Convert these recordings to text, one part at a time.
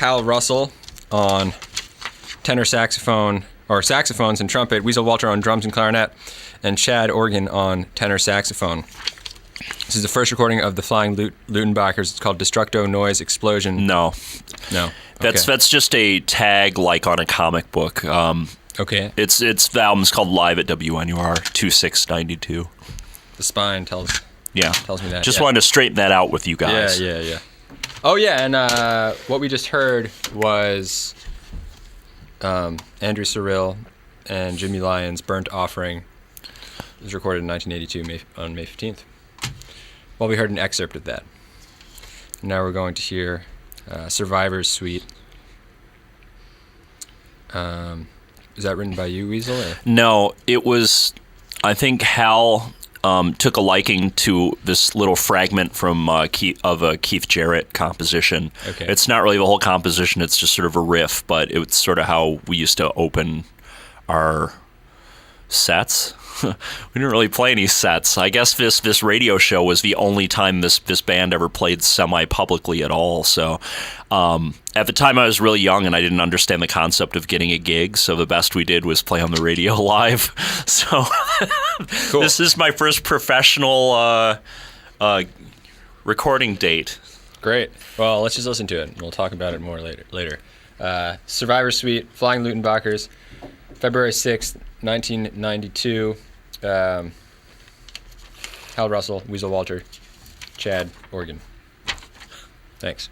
Hal Russell on tenor saxophone, or saxophones and trumpet, Weasel Walter on drums and clarinet, and Chad Organ on tenor saxophone. This is the first recording of the Flying Luttenbachers. It's called Destructo Noise Explosion. No. That's just a tag like on a comic book. Okay. The album's called Live at WNUR 2692. The spine tells me that. Just wanted to straighten that out with you guys. Yeah. Oh yeah, and what we just heard was Andrew Cyrille and Jimmy Lyons' Burnt Offering. It was recorded in 1982 on May 15th. Well, we heard an excerpt of that. Now we're going to hear Survivor's Suite. Is that written by you, Weasel? Or? No, it was, I think Hal took a liking to this little fragment from a Keith Jarrett composition. Okay. It's not really the whole composition, it's just sort of a riff, but it's sort of how we used to open our sets. We didn't really play any sets. I guess this radio show was the only time this band ever played semi-publicly at all. So at the time I was really young and I didn't understand the concept of getting a gig, so the best we did was play on the radio live. So cool. This is my first professional recording date. Great. Well, let's just listen to it. We'll talk about it more later. Survivor Suite, Flying Luttenbachers, February 6th, 1992. Hal Russell, Weasel Walter, Chad Organ. Thanks.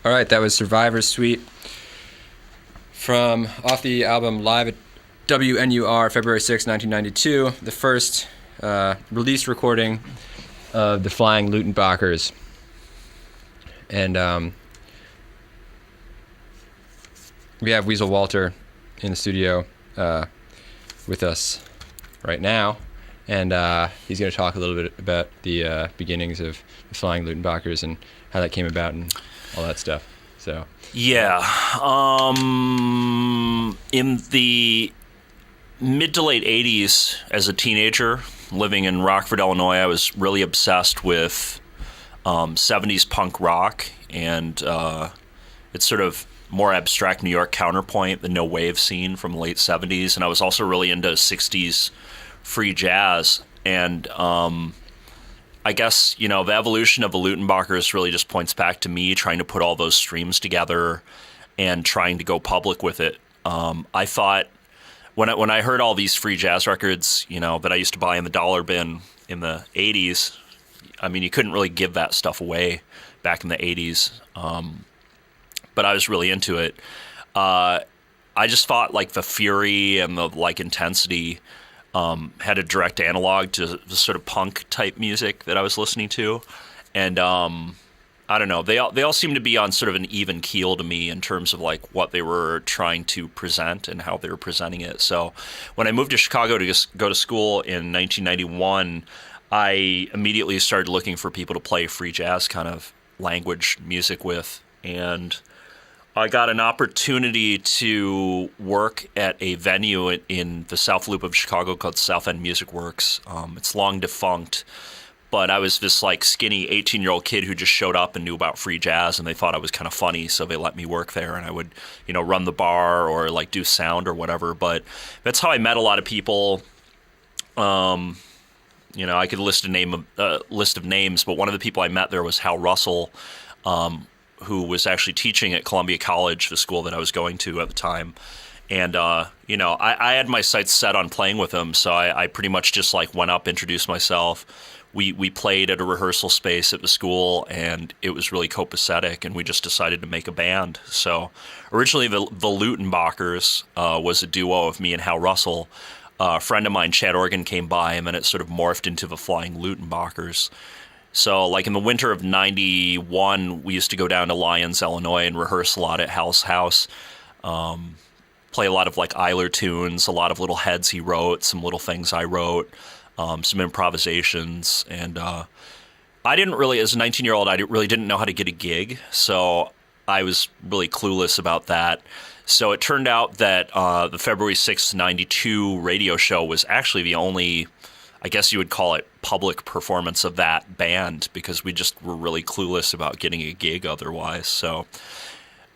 All right, that was Survivor's Suite from off the album Live at WNUR, February 6, 1992, the first released recording of the Flying Luttenbachers. And we have Weasel Walter in the studio with us right now, and he's going to talk a little bit about the beginnings of the Flying Luttenbachers and how that came about and all that stuff. So yeah, in the mid to late 80s, as a teenager living in Rockford, Illinois, I was really obsessed with 70s punk rock and its sort of more abstract New York counterpoint, the no wave scene from the late 70s. And I was also really into 60s free jazz. And I guess, the evolution of the Luttenbachers really just points back to me trying to put all those streams together and trying to go public with it. I thought when I heard all these free jazz records, that I used to buy in the dollar bin in the 80s, I mean, you couldn't really give that stuff away back in the 80s. But I was really into it. I just thought like the fury and the intensity had a direct analog to the sort of punk type music that I was listening to. And I don't know, they all seem to be on sort of an even keel to me in terms of like what they were trying to present and how they were presenting it. So when I moved to Chicago to go to school in 1991, I immediately started looking for people to play free jazz kind of language music with. And I got an opportunity to work at a venue in the South Loop of Chicago called South End Music Works. It's long defunct, but I was this like skinny 18-year-old kid who just showed up and knew about free jazz, and they thought I was kind of funny, so they let me work there, and I would, run the bar or like do sound or whatever. But that's how I met a lot of people. I could list a list of names, but one of the people I met there was Hal Russell, who was actually teaching at Columbia College, the school that I was going to at the time. And, I had my sights set on playing with him, so I pretty much just like went up, introduced myself. We played at a rehearsal space at the school, and it was really copacetic, and we just decided to make a band. So originally the Luttenbachers was a duo of me and Hal Russell. A friend of mine, Chad Organ, came by, and then it sort of morphed into the Flying Luttenbachers. So, like in the winter of 91, we used to go down to Lyons, Illinois, and rehearse a lot at Hal's house. Play a lot of like Eiler tunes, a lot of little heads he wrote, some little things I wrote, some improvisations. And I didn't really, as a 19-year-old, I really didn't know how to get a gig. So I was really clueless about that. So it turned out that the February 6th, 92 radio show was actually the only, I guess you would call it, public performance of that band, because we just were really clueless about getting a gig otherwise. So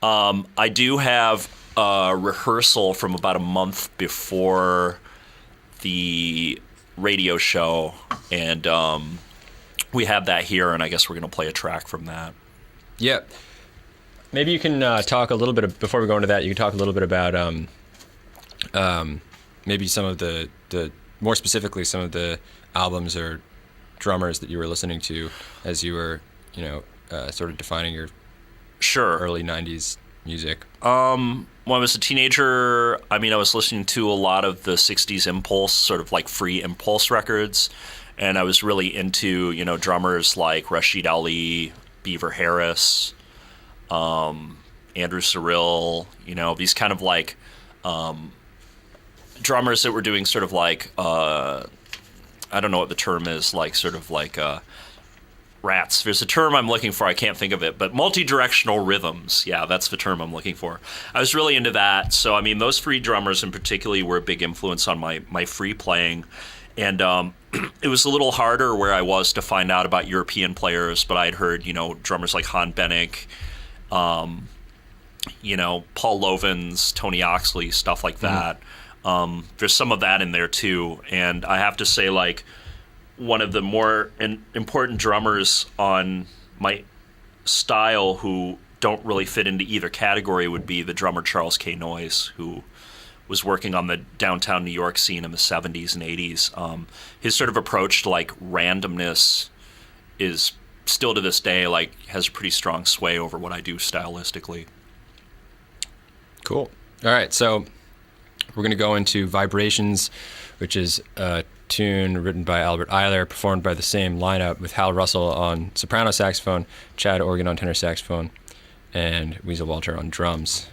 I do have a rehearsal from about a month before the radio show, and we have that here, and I guess we're going to play a track from that. Yeah. Maybe you can talk a little bit, before we go into that, you can talk a little bit about maybe some of the more specifically, some of the albums or drummers that you were listening to as you were, sort of defining your early 90s music. When I was a teenager, I was listening to a lot of the 60s impulse, sort of like free impulse records, and I was really into, drummers like Rashid Ali, Beaver Harris, Andrew Cyrille, these kind of like drummers that were doing sort of like, I don't know what the term is, like sort of like rats. There's a term I'm looking for, I can't think of it, but multi-directional rhythms. Yeah, that's the term I'm looking for. I was really into that. So, those free drummers in particular were a big influence on my free playing. And it was a little harder where I was to find out about European players, but I'd heard, drummers like Han Bennick, Paul Lovins, Tony Oxley, stuff like that. There's some of that in there too. And I have to say, like, one of the more important drummers on my style who don't really fit into either category would be the drummer Charles K. Noyes, who was working on the downtown New York scene in the 70s and 80s. His sort of approach to like randomness is still to this day, like, has pretty strong sway over what I do stylistically. Cool. All right, so we're going to go into Vibrations, which is a tune written by Albert Ayler, performed by the same lineup with Hal Russell on soprano saxophone, Chad Organ on tenor saxophone, and Weasel Walter on drums.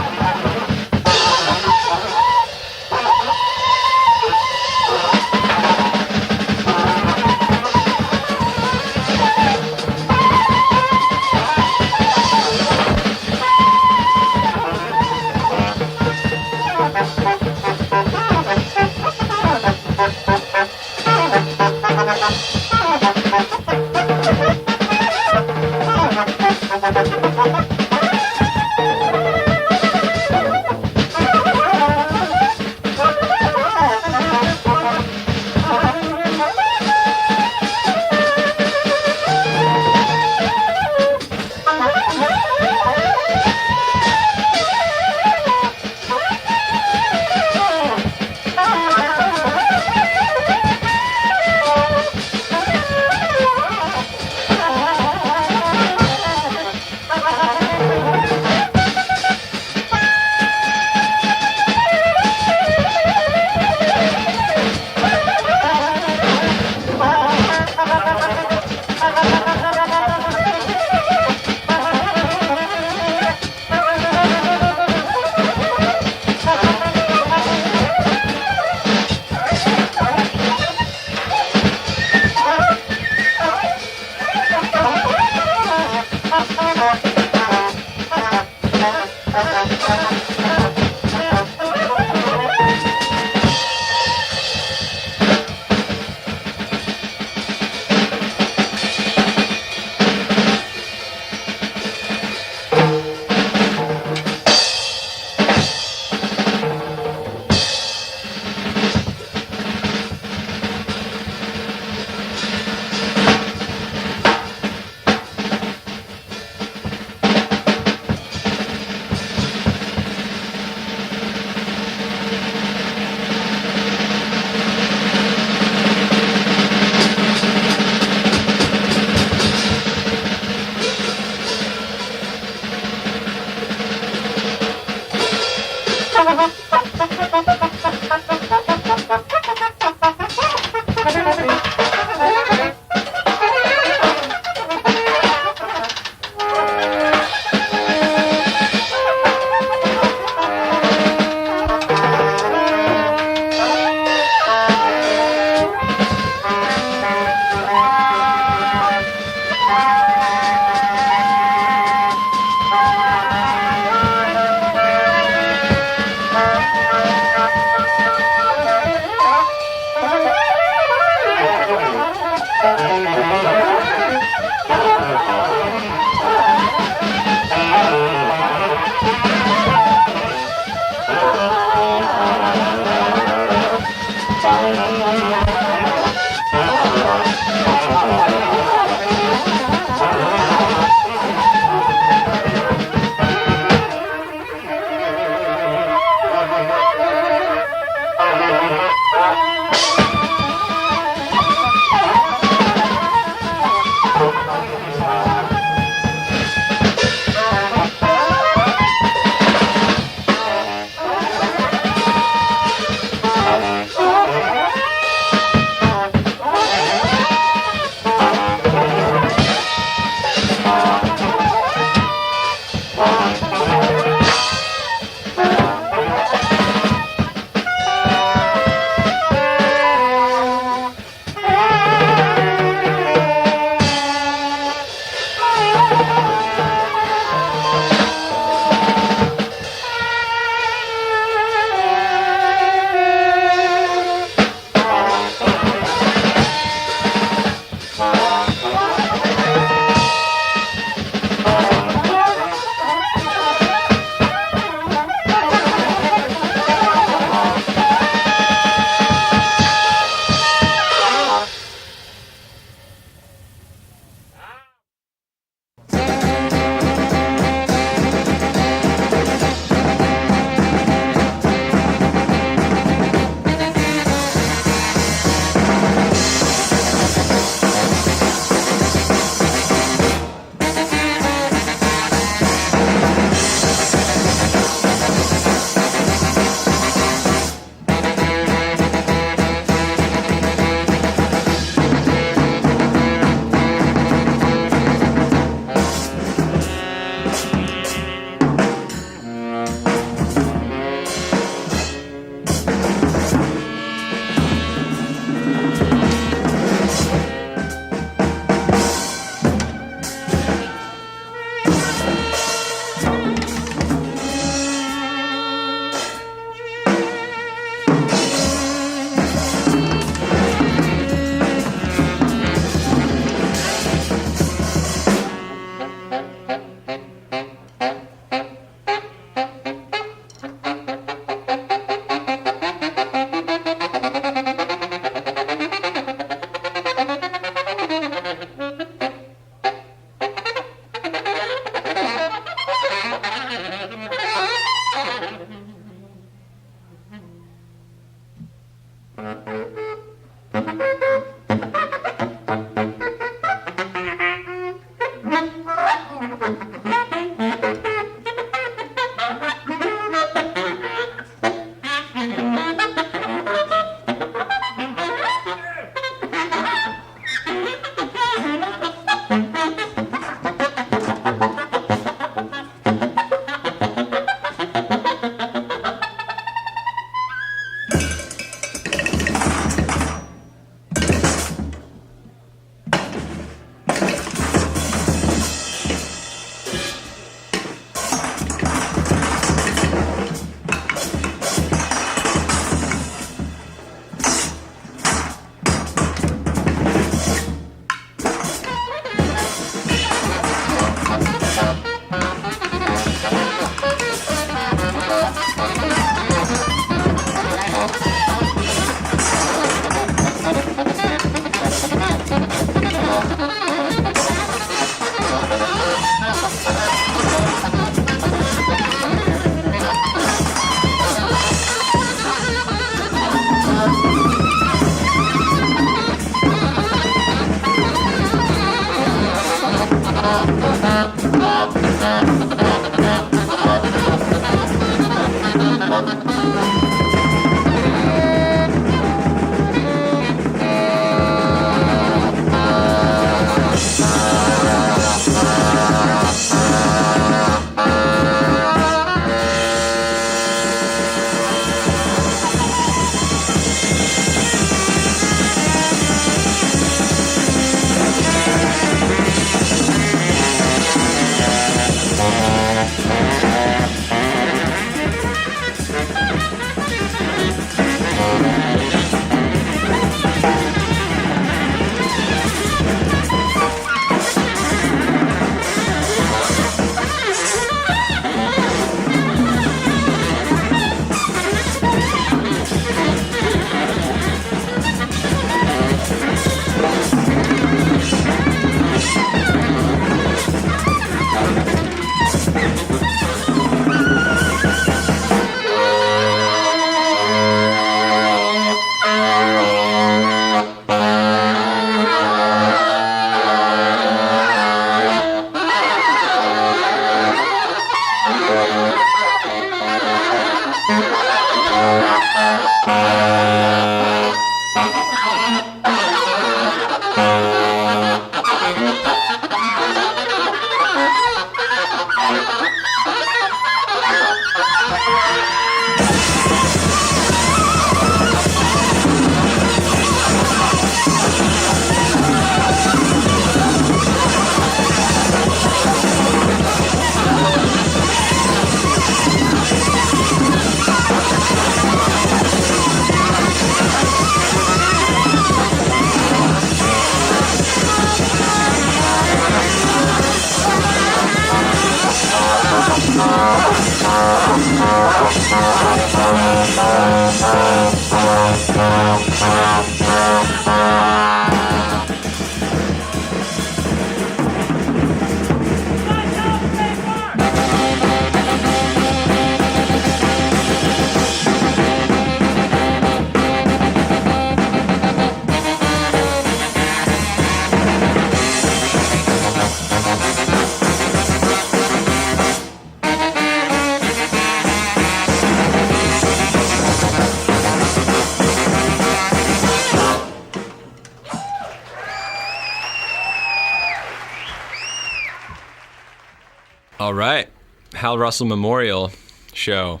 All right. Hal Russell Memorial Show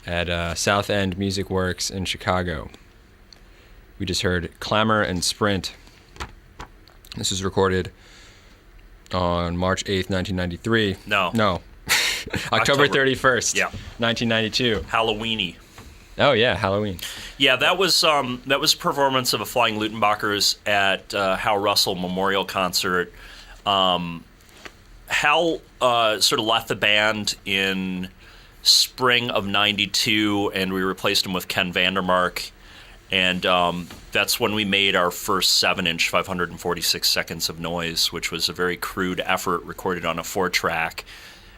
at South End Music Works in Chicago. We just heard Clamor and Sprint. This was recorded on March 8th, 1993. No. October 31st, Yeah. 1992. Halloweeny. Oh, yeah, Halloween. Yeah, that was a performance of a Flying Luttenbachers at Hal Russell Memorial Concert. Hal sort of left the band in spring of '92, and we replaced him with Ken Vandermark. And that's when we made our first 7-inch 546 Seconds of Noise, which was a very crude effort recorded on a 4-track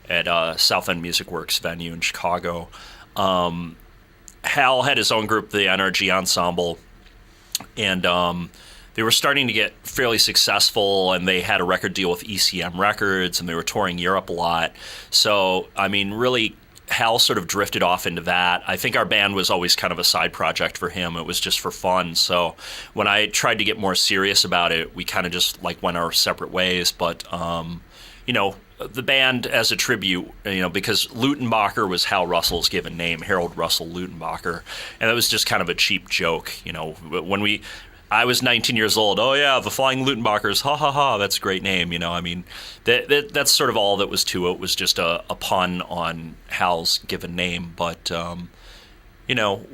at South End Music Works venue in Chicago. Hal had his own group, the NRG Ensemble, and they were starting to get fairly successful, and they had a record deal with ECM Records, and they were touring Europe a lot. So, I mean, really, Hal sort of drifted off into that. I think our band was always kind of a side project for him. It was just for fun. So when I tried to get more serious about it, we kind of just like went our separate ways. But, you know, the band as a tribute, you know, because Luttenbacher was Hal Russell's given name, Harold Russell Luttenbacher. And that was just kind of a cheap joke. You know, when I was 19 years old. Oh yeah, the Flying Luttenbachers. Ha ha ha. That's a great name. You know, I mean, that's sort of all that was to it. Was just a pun on Hal's given name. But you know,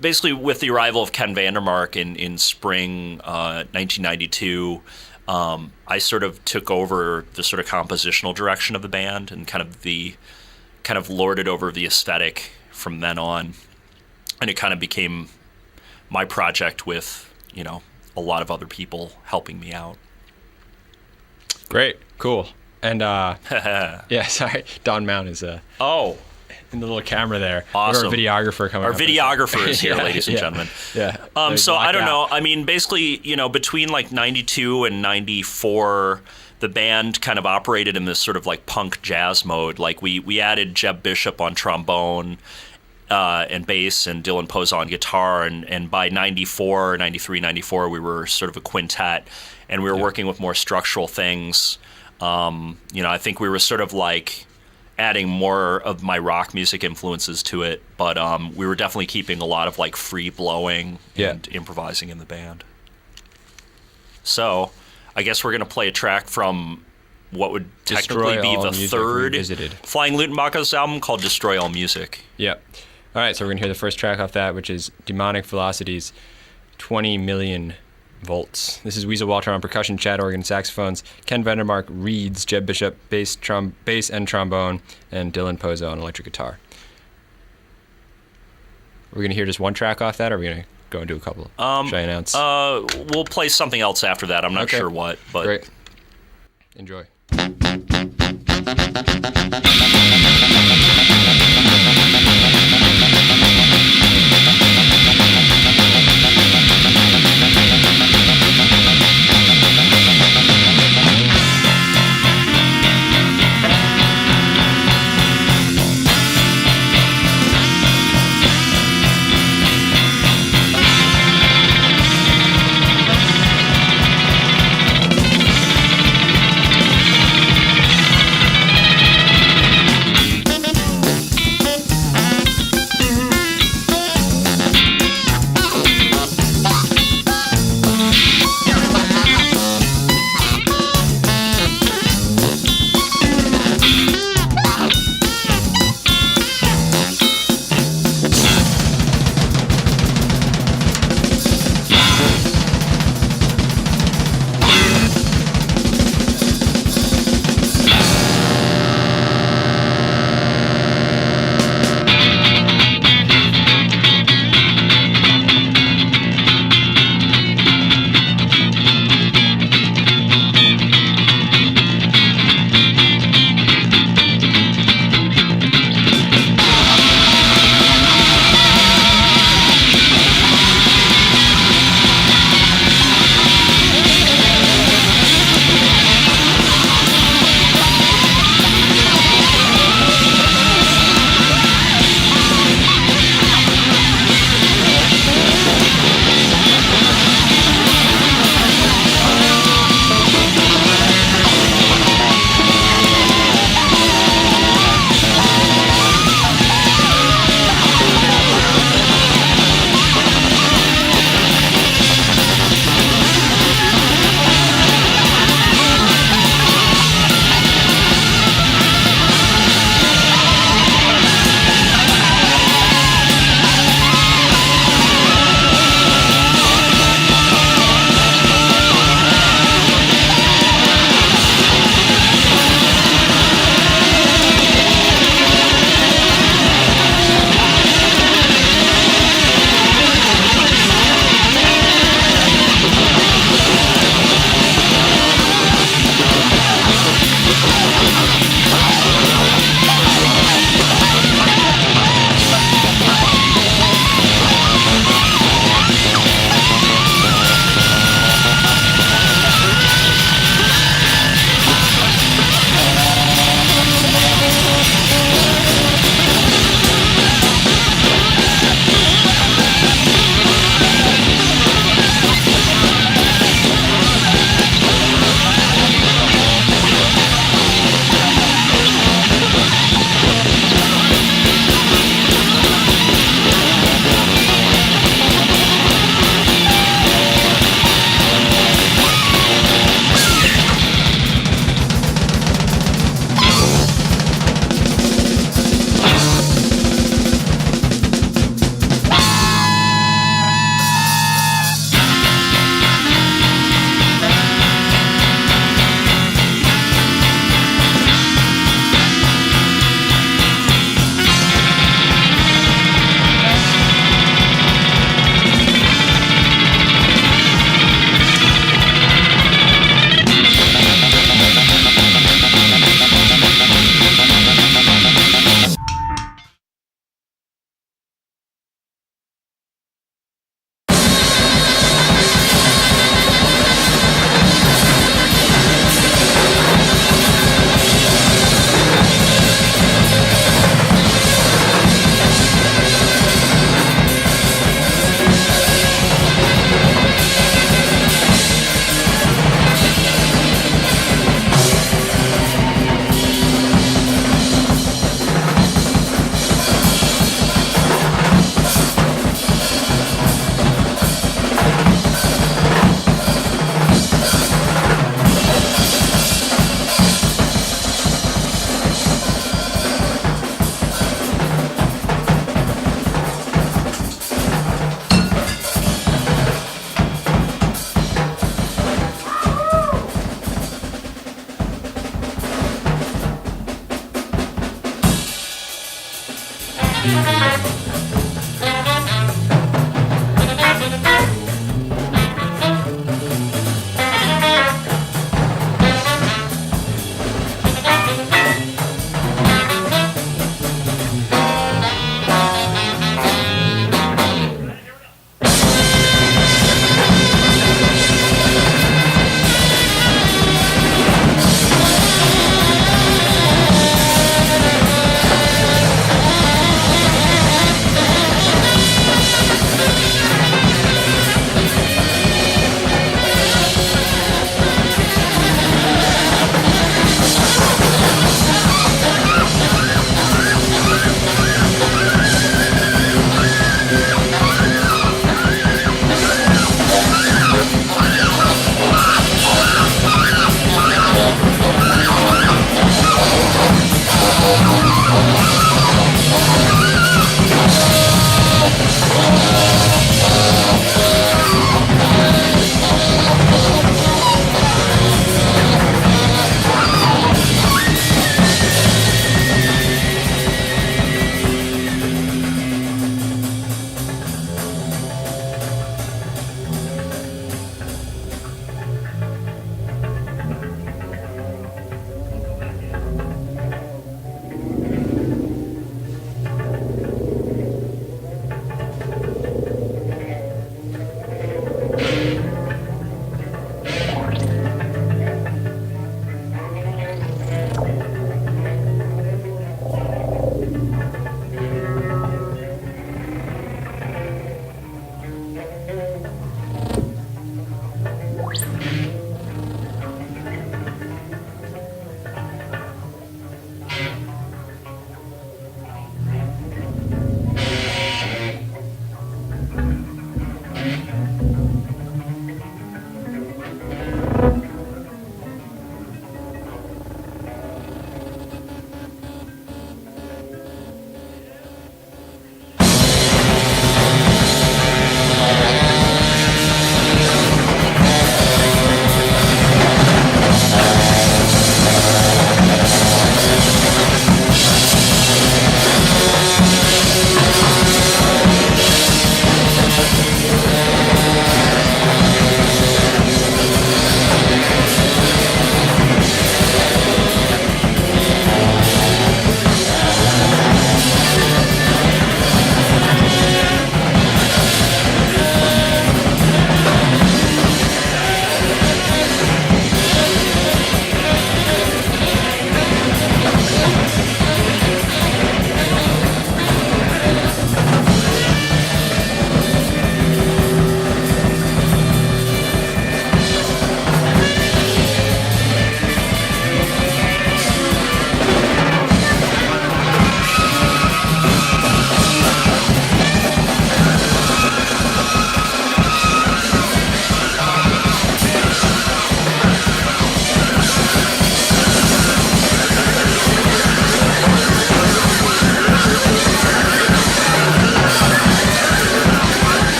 basically with the arrival of Ken Vandermark in spring 1992, I sort of took over the sort of compositional direction of the band and kind of lorded over the aesthetic from then on, and it kind of became my project with, you know, a lot of other people helping me out. Great, cool. And yeah, sorry, Don Mount is in the little camera there. Awesome. Our videographer coming. Our up videographer is here, ladies and gentlemen. Yeah. So I don't know. I mean, basically, you know, between like 92 and 94, the band kind of operated in this sort of like punk jazz mode. Like we added Jeb Bishop on trombone, and bass, and Dylan Poza on guitar, and by 94, 93, 94, we were sort of a quintet, and we were working with more structural things. You know, I think we were sort of like adding more of my rock music influences to it, but we were definitely keeping a lot of like free blowing and improvising in the band. So I guess we're going to play a track from what would technically be the third Flying Luttenbachers album, called Destroy All Music. Yeah. All right, so we're going to hear the first track off that, which is Demonic Velocities, 20 Million Volts. This is Weasel Walter on percussion, Chad Organ, saxophones, Ken Vandermark reeds, Jeb Bishop, bass and trombone, and Dylan Poza on electric guitar. We're going to hear just one track off that, or are we going to go and do a couple? Should I announce? We'll play something else after that. I'm not sure what. But great. Enjoy.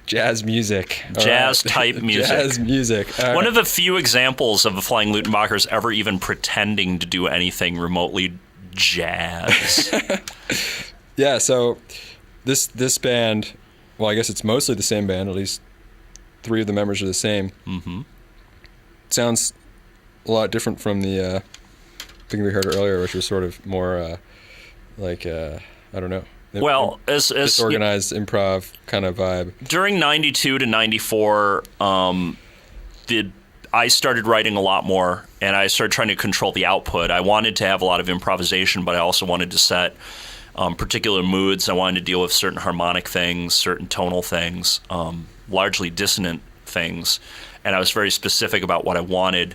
Jazz music. Jazz type music. Jazz music. One of the few examples of the Flying Luttenbachers ever even pretending to do anything remotely jazz. Yeah, so this band, well, I guess it's mostly the same band. At least 3 of the members are the same. Mm-hmm. Sounds a lot different from the thing we heard earlier, which was sort of more I don't know. Well, as disorganized improv kind of vibe. During 92 to 94, I started writing a lot more, and I started trying to control the output. I wanted to have a lot of improvisation, but I also wanted to set particular moods. I wanted to deal with certain harmonic things, certain tonal things, largely dissonant things, and I was very specific about what I wanted.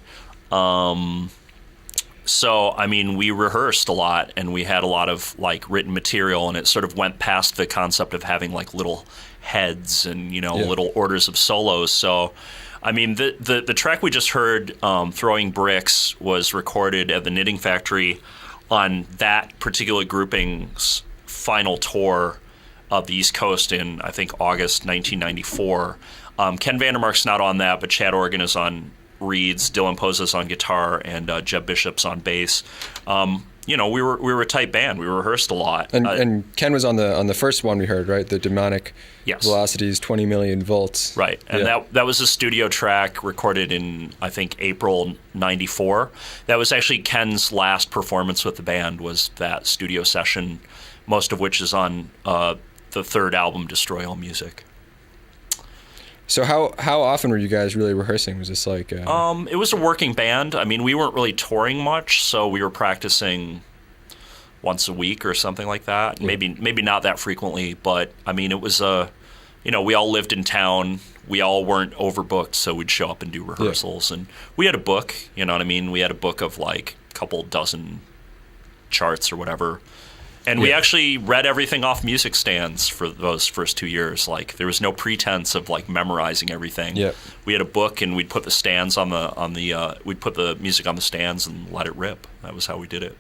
So, I mean, we rehearsed a lot, and we had a lot of, like, written material, and it sort of went past the concept of having, like, little heads and, little orders of solos. So, I mean, the track we just heard, Throwing Bricks, was recorded at the Knitting Factory on that particular grouping's final tour of the East Coast in, I think, August 1994. Ken Vandermark's not on that, but Chad Organ is on reeds, Dylan Pozos on guitar, and Jeb Bishop's on bass. We were a tight band. We rehearsed a lot. And Ken was on the first one we heard, right? The Demonic Yes. Velocities, 20 million volts. Right, and that was a studio track recorded in, I think, April 94. That was actually Ken's last performance with the band, was that studio session, most of which is on the third album, Destroy All Music. So how often were you guys really rehearsing? Was this like... It was a working band. I mean, we weren't really touring much, so we were practicing once a week or something like that. Yeah. Maybe not that frequently, but I mean, it was we all lived in town. We all weren't overbooked, so we'd show up and do rehearsals. Yeah. And we had a book, you know what I mean? We had a book of like a couple dozen charts or whatever. And we actually read everything off music stands for those first 2 years. Like, there was no pretense of like memorizing everything. Yeah. We had a book, and we'd put the stands we'd put the music on the stands and let it rip. That was how we did it.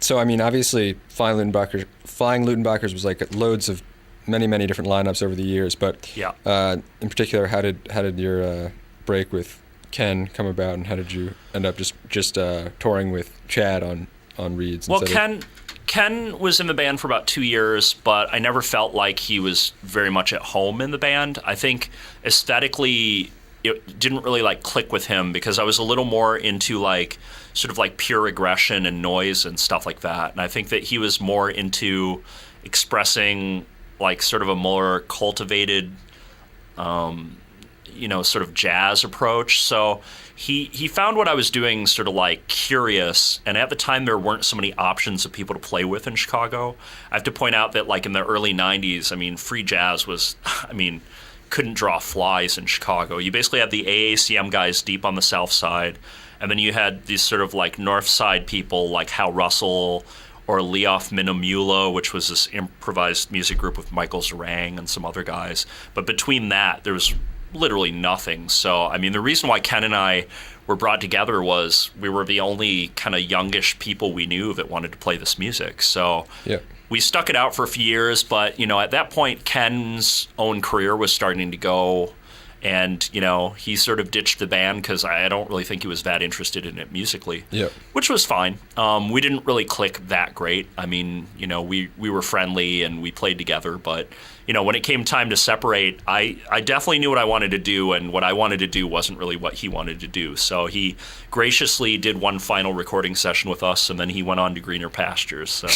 So I mean, obviously, Flying Luttenbachers was like loads of many different lineups over the years. But in particular, how did your break with Ken come about, and how did you end up just touring with Chad on reeds? Well, Ken was in the band for about 2 years, but I never felt like he was very much at home in the band. I think aesthetically it didn't really like click with him, because I was a little more into like sort of like pure aggression and noise and stuff like that. And I think that he was more into expressing like sort of a more cultivated sort of jazz approach. So he found what I was doing sort of like curious, and at the time there weren't so many options of people to play with in Chicago. I have to point out that like in the early 90s, I mean, free jazz was, couldn't draw flies in Chicago. You basically had the AACM guys deep on the south side, and then you had these sort of like north side people like Hal Russell or Leof Minamula, which was this improvised music group with Michael Zerang and some other guys. But between that, there was literally nothing. So, I mean, the reason why Ken and I were brought together was we were the only kind of youngish people we knew that wanted to play this music. So we stuck it out for a few years, but, at that point, Ken's own career was starting to go, and, he sort of ditched the band because I don't really think he was that interested in it musically, which was fine. We didn't really click that great. I mean, we were friendly and we played together, but when it came time to separate, I definitely knew what I wanted to do, and what I wanted to do wasn't really what he wanted to do. So he graciously did one final recording session with us, and then he went on to greener pastures. So.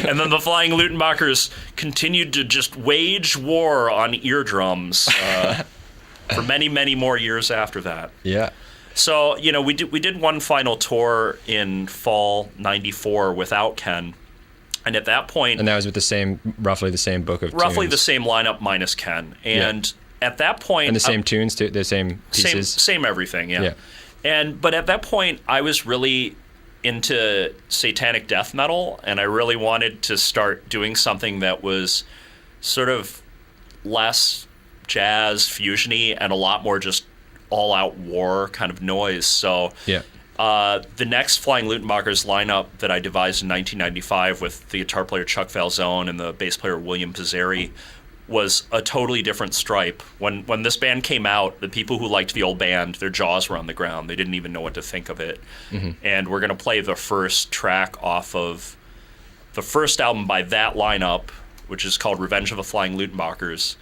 And then the Flying Luttenbachers continued to just wage war on eardrums for many, many more years after that. Yeah. So, we did one final tour in fall 94 without Ken. And at that point... And that was with roughly the same book of tunes. Roughly the same lineup minus Ken. And at that point... And the same tunes, too? The same pieces? Same everything, yeah. But at that point, I was really into satanic death metal, and I really wanted to start doing something that was sort of less jazz fusiony and a lot more just all-out war kind of noise. So The next Flying Luttenbachers lineup that I devised in 1995 with the guitar player Chuck Falzone and the bass player William Pizzeri was a totally different stripe. When this band came out, the people who liked the old band, their jaws were on the ground. They didn't even know what to think of it. And we're going to play the first track off of the first album by that lineup, which is called Revenge of the Flying Luttenbachers.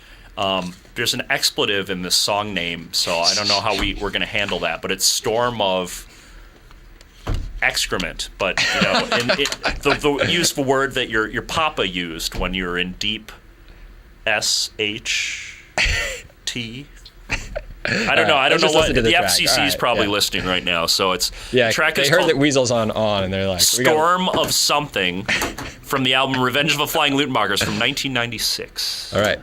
There's an expletive in this song name, so I don't know how we're going to handle that, but it's Storm of Excrement. But, you know, the useful word that your papa used when you were in deep SHT. I don't know. I don't know what the FCC is probably listening right now. So it's track is heard that Weasel's on, and they're like Storm of Something from the album Revenge of the Flying Luttenbachers from 1996. All right.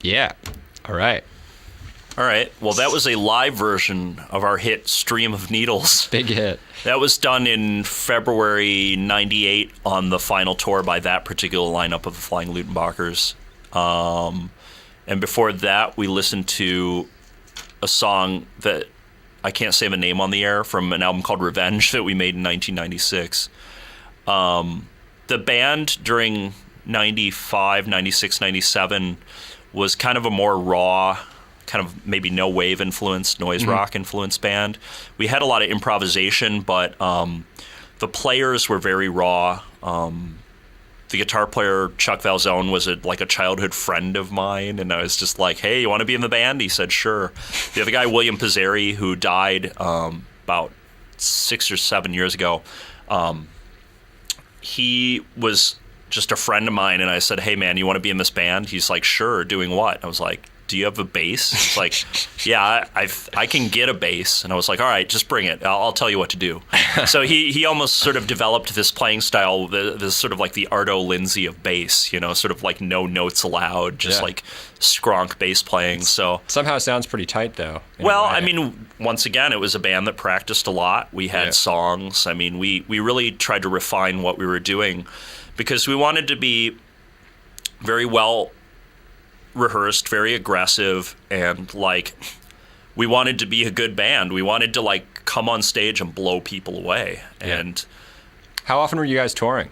Yeah. All right. All right. Well, that was a live version of our hit Stream of Needles. Big hit. That was done in February 98 on the final tour by that particular lineup of the Flying Luttenbachers. And before that, we listened to a song that I can't say the name on the air from an album called Revenge that we made in 1996. The band during 95, 96, 97 was kind of a more raw, kind of maybe no wave influenced, noise rock influenced band. We had a lot of improvisation, but The players were very raw. The guitar player, Chuck Valzone, was a childhood friend of mine, and I was just like, hey, you want to be in the band? He said, sure. The other guy, William Pizzeri, who died about 6 or 7 years ago, he was just a friend of mine, and I said, hey, man, you want to be in this band? He's like, sure. Doing what? I was like, do you have a bass? He's like, yeah, I can get a bass. And I was like, all right, just bring it. I'll tell you what to do. So he almost sort of developed this playing style, this sort of like the Arto Lindsay of bass, sort of like no notes allowed, just like skronk bass playing. So somehow sounds pretty tight, though. Well, I mean, once again, it was a band that practiced a lot. We had songs. I mean, we really tried to refine what we were doing because we wanted to be very well rehearsed, very aggressive, and we wanted to be a good band. We wanted to come on stage and blow people away. And how often were you guys touring?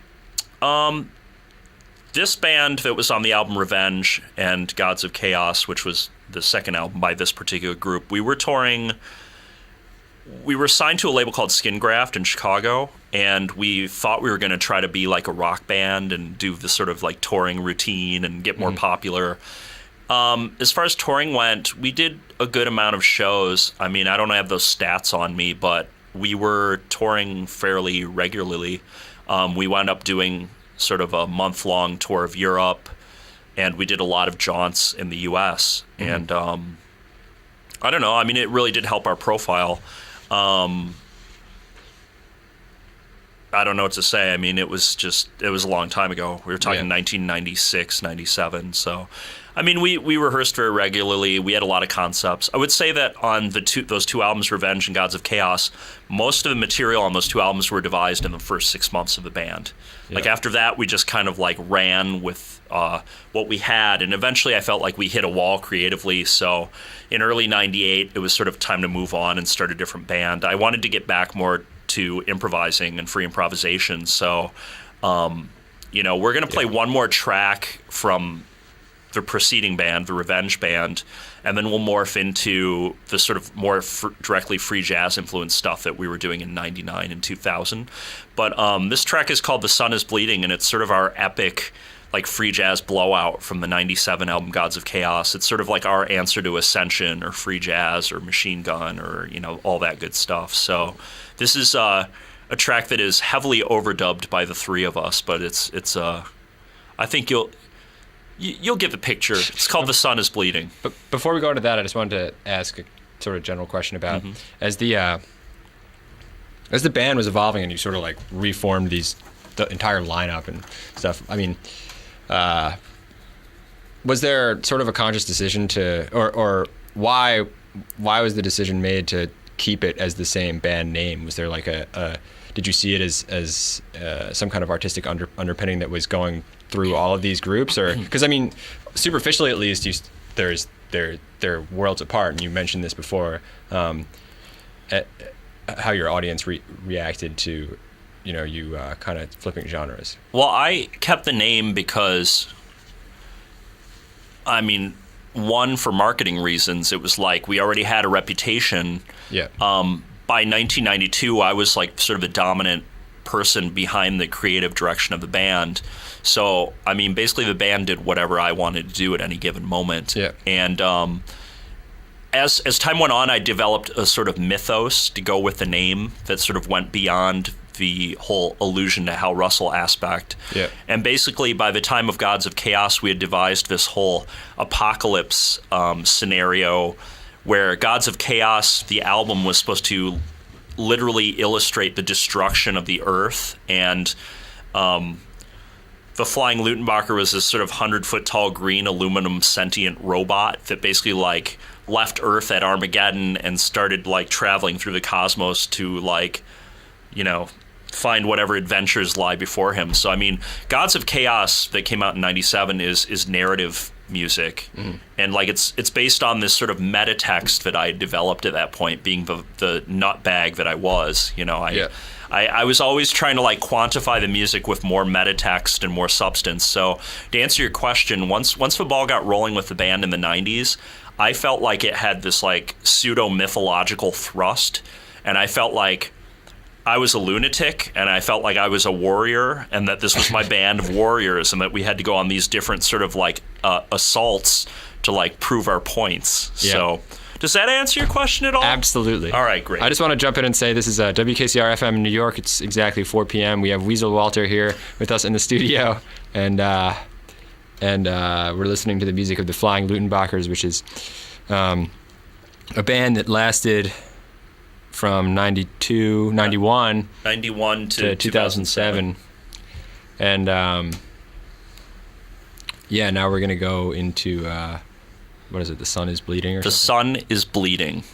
This band that was on the album Revenge and Gods of Chaos, which was the second album by this particular group, we were touring. We were signed to a label called Skin Graft in Chicago, and we thought we were going to try to be like a rock band and do this sort of touring routine and get more popular. As far as touring went, we did a good amount of shows. I mean, I don't have those stats on me, but we were touring fairly regularly. We wound up doing sort of a month-long tour of Europe, and we did a lot of jaunts in the U.S. And I don't know. I mean, it really did help our profile. I don't know what to say. I mean, it was a long time ago. We were talking 1996, 97. So, I mean, we rehearsed very regularly. We had a lot of concepts. I would say that on those two albums, Revenge and Gods of Chaos, most of the material on those two albums were devised in the first 6 months of the band. Yeah. After that, we just kind of ran with what we had, and eventually I felt like we hit a wall creatively. So in early 98, it was sort of time to move on and start a different band. I wanted to get back more to improvising and free improvisation. So, we're going to play one more track from the preceding band, the Revenge band, and then we'll morph into the sort of more directly free jazz influenced stuff that we were doing in 99 and 2000. But this track is called The Sun is Bleeding, and it's sort of our epic free jazz blowout from the 97 album Gods of Chaos. It's sort of like our answer to Ascension or free jazz or Machine Gun or all that good stuff. So this is a track that is heavily overdubbed by the three of us, but it's I think you'll get the picture. It's called The Sun is Bleeding. But before we go into that, I just wanted to ask a sort of general question about as the band was evolving and you sort of reformed the entire lineup and stuff. I mean, was there sort of a conscious decision to, or why was the decision made to keep it as the same band name? Was there did you see it as some kind of artistic underpinning that was going through all of these groups, or because I mean, superficially at least, they're worlds apart, and you mentioned this before, how your audience reacted to, you kind of flipping genres. Well, I kept the name because, I mean, one, for marketing reasons. It was we already had a reputation. Yeah. By 1992, I was sort of the dominant person behind the creative direction of the band. So, I mean, basically the band did whatever I wanted to do at any given moment. Yeah. And as time went on, I developed a sort of mythos to go with the name that sort of went beyond the whole allusion to Hal Russell aspect. Yeah. And basically, by the time of Gods of Chaos, we had devised this whole apocalypse scenario where Gods of Chaos, the album, was supposed to literally illustrate the destruction of the earth, and the Flying Luttenbacher was this sort of 100-foot-tall green aluminum sentient robot that basically left Earth at Armageddon and started traveling through the cosmos to find whatever adventures lie before him. So I mean, Gods of Chaos that came out in 97 is narrative music, and it's based on this sort of meta text that I developed at that point, being the nutbag that I was. I was always trying to quantify the music with more meta text and more substance. So to answer your question, once the ball got rolling with the band in the 90s, I felt like it had this pseudo mythological thrust, and I felt like I was a lunatic and I felt like I was a warrior and that this was my band of warriors and that we had to go on these different sort of like assaults to like prove our points. Yeah. So does that answer your question at all? Absolutely. All right, great. I just want to jump in and say this is WKCR FM in New York. It's exactly 4 p.m. We have Weasel Walter here with us in the studio, and we're listening to the music of the Flying Luttenbachers, which is a band that lasted from 91 to 2007. And now we're going to go into... what is it? The Sun is Bleeding or The something? Sun is Bleeding.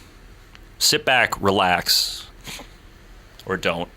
Sit back, relax, or don't.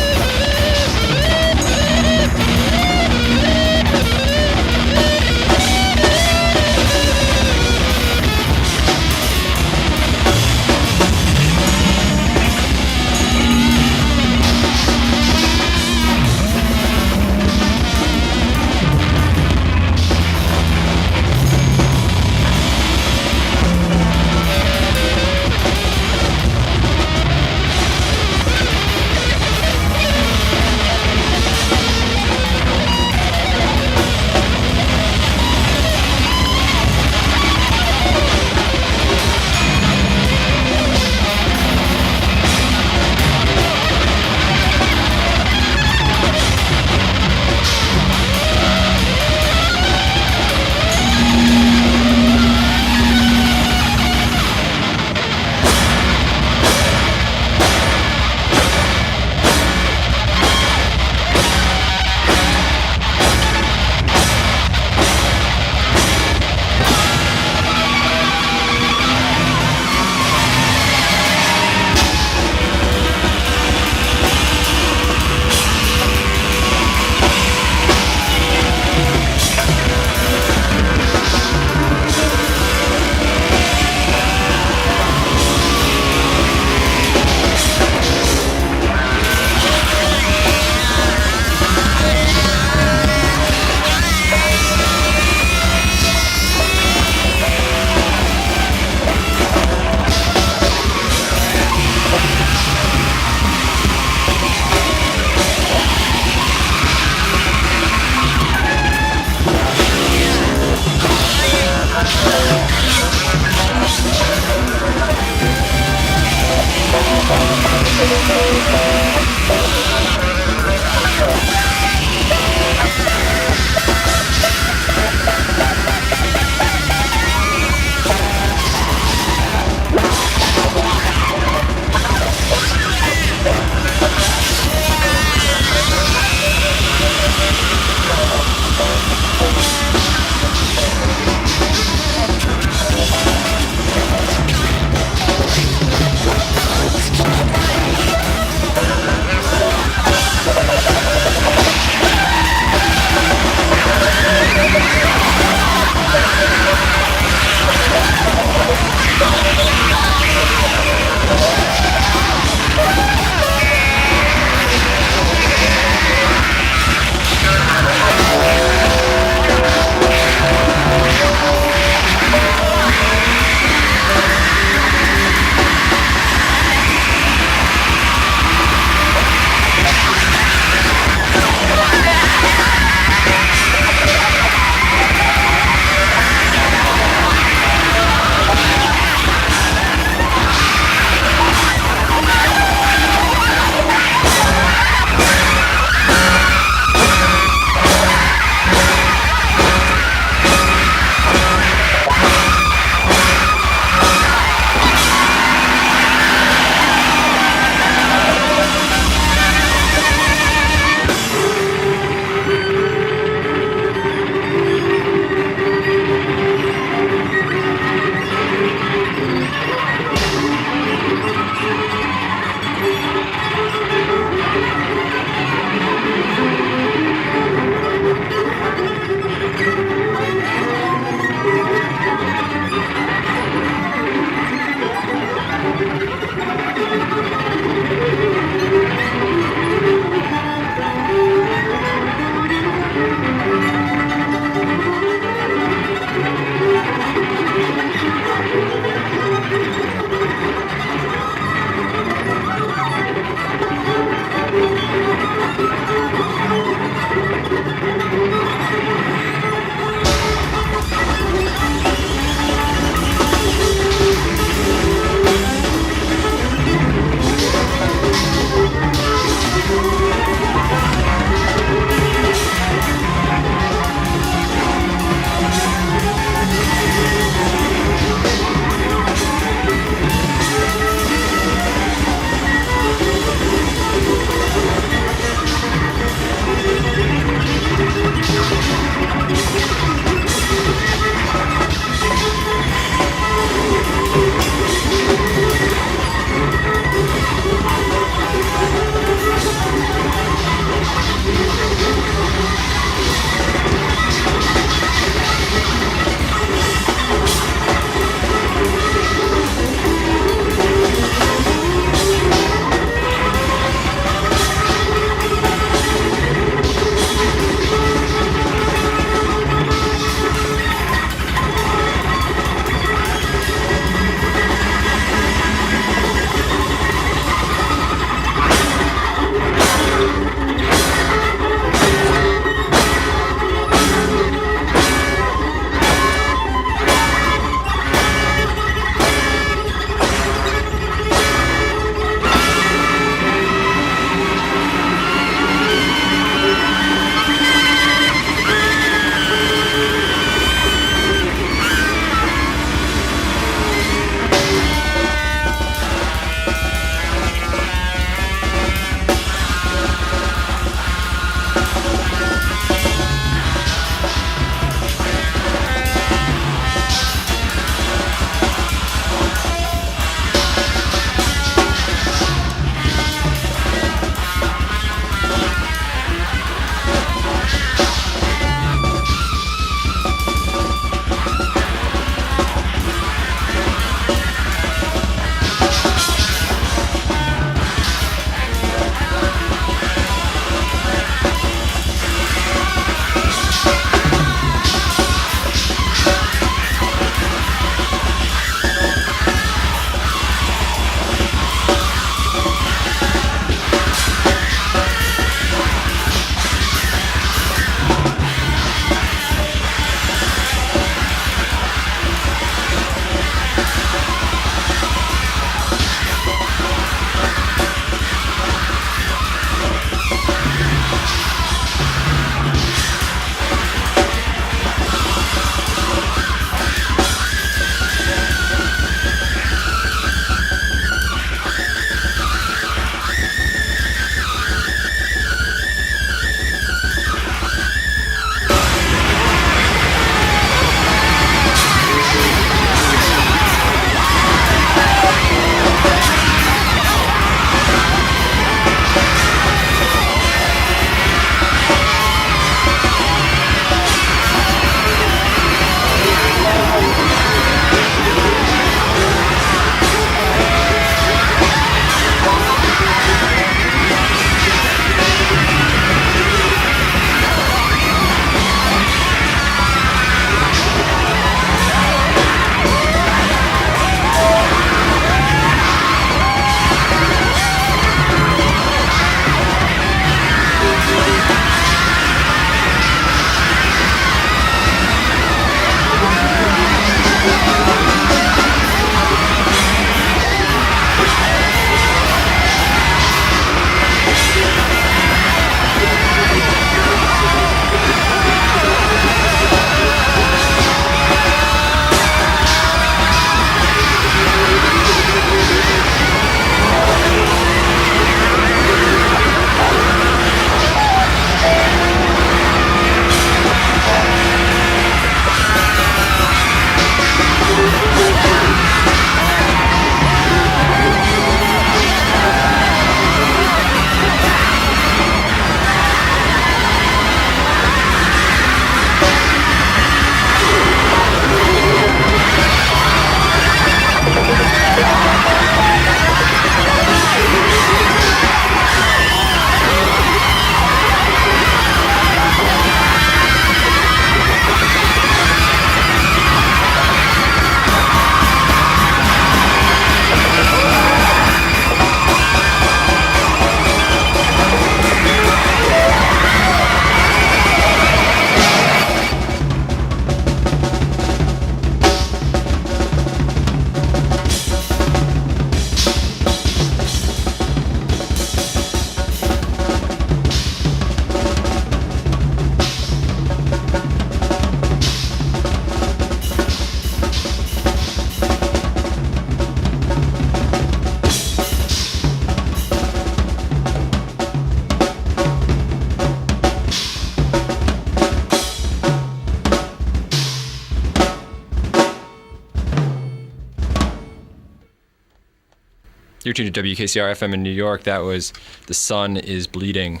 You're tuned to WKCR FM in New York. That was The Sun is Bleeding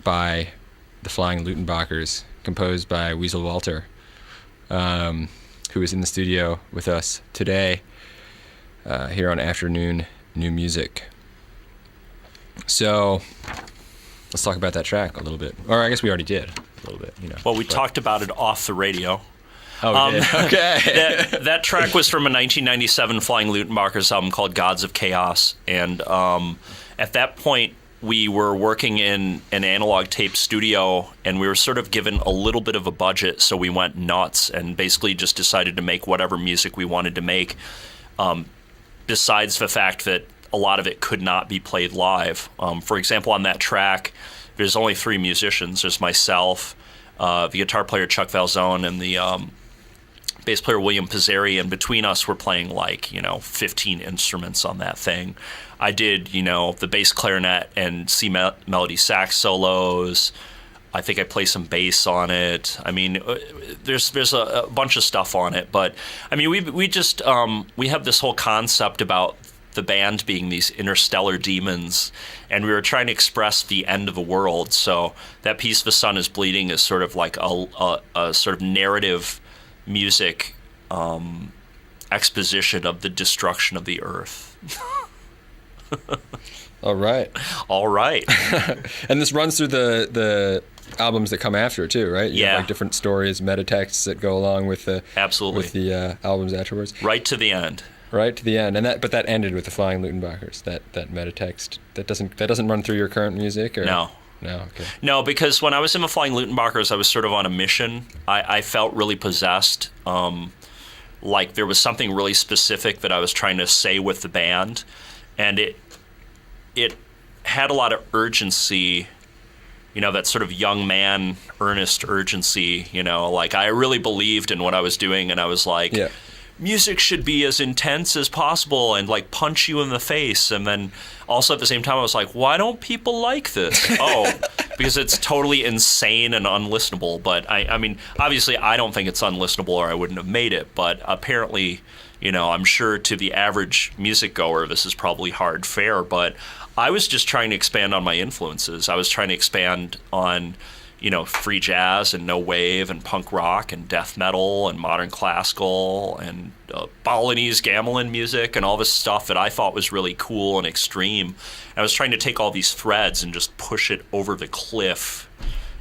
by the Flying Luttenbachers, composed by Weasel Walter, who is in the studio with us today here on Afternoon New Music. So let's talk about that track a little bit. Or I guess we already did a little bit. Well, we talked about it off the radio. Oh, yeah. Okay. that track was from a 1997 Flying Luttenbachers album called Gods of Chaos. And at that point, we were working in an analog tape studio, and we were sort of given a little bit of a budget, so we went nuts and basically just decided to make whatever music we wanted to make, besides the fact that a lot of it could not be played live. For example, on that track, there's only 3 musicians. There's myself, the guitar player Chuck Valzone, and the bass player William Pizzeri, and between us we're playing 15 instruments on that thing. I did, the bass clarinet and C melody sax solos. I think I play some bass on it. I mean, there's a bunch of stuff on it, but I mean, we just we have this whole concept about the band being these interstellar demons, and we were trying to express the end of the world. So that piece, "The Sun is Bleeding," is sort of like a sort of narrative music exposition of the destruction of the earth. All right. And this runs through the albums that come after too, right? You have like different stories, meta texts that go along with the albums afterwards. Right to the end. And that ended with the Flying Luttenbachers. That meta text that doesn't run through your current music, or no. No, okay. No, because when I was in the Flying Luttenbachers, I was sort of on a mission. I felt really possessed. Like there was something really specific that I was trying to say with the band, and it had a lot of urgency, that sort of young man, earnest urgency, like I really believed in what I was doing, and I was like, music should be as intense as possible and like punch you in the face. And then also at the same time, I was like, why don't people like this? Because it's totally insane and unlistenable. But I mean, obviously I don't think it's unlistenable or I wouldn't have made it. But apparently, I'm sure to the average music goer, this is probably hard fare. But I was just trying to expand on my influences. I was trying to expand on free jazz and no wave and punk rock and death metal and modern classical and Balinese gamelan music and all this stuff that I thought was really cool and extreme. I was trying to take all these threads and just push it over the cliff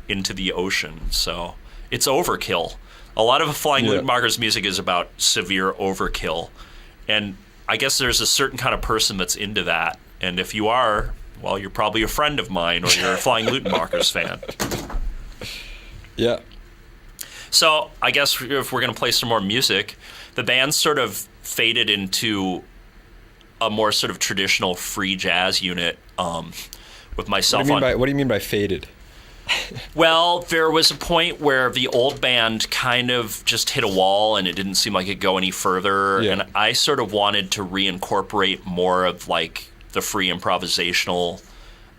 into the ocean. So it's overkill. A lot of Flying Luttenbachers music is about severe overkill. And I guess there's a certain kind of person that's into that. And if you are, well, you're probably a friend of mine or you're a Flying Luttenbachers fan. Yeah. So I guess if we're going to play some more music, the band sort of faded into a more sort of traditional free jazz unit with myself What do you mean by faded? Well, there was a point where the old band kind of just hit a wall and it didn't seem like it could go any further. Yeah. And I sort of wanted to reincorporate more of like the free improvisational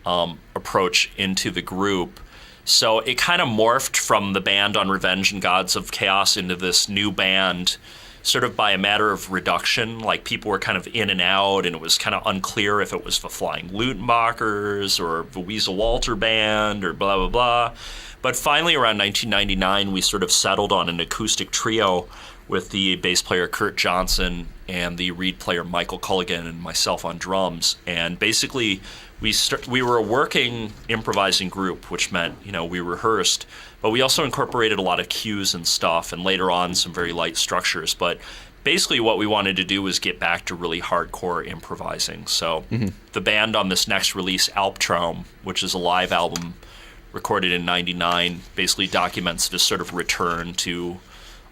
approach into the group. So it kind of morphed from the band on Revenge and Gods of Chaos into this new band sort of by a matter of reduction. Like people were kind of in and out, and it was kind of unclear if it was the Flying Luttenbachers or the Weasel Walter band or blah, blah, blah. But finally around 1999, we sort of settled on an acoustic trio with the bass player Kurt Johnson and the reed player Michael Culligan and myself on drums. And basically we were a working improvising group, which meant, we rehearsed, but we also incorporated a lot of cues and stuff, and later on some very light structures. But basically what we wanted to do was get back to really hardcore improvising. So the band on this next release, Albtraum, which is a live album recorded in '99, basically documents this sort of return to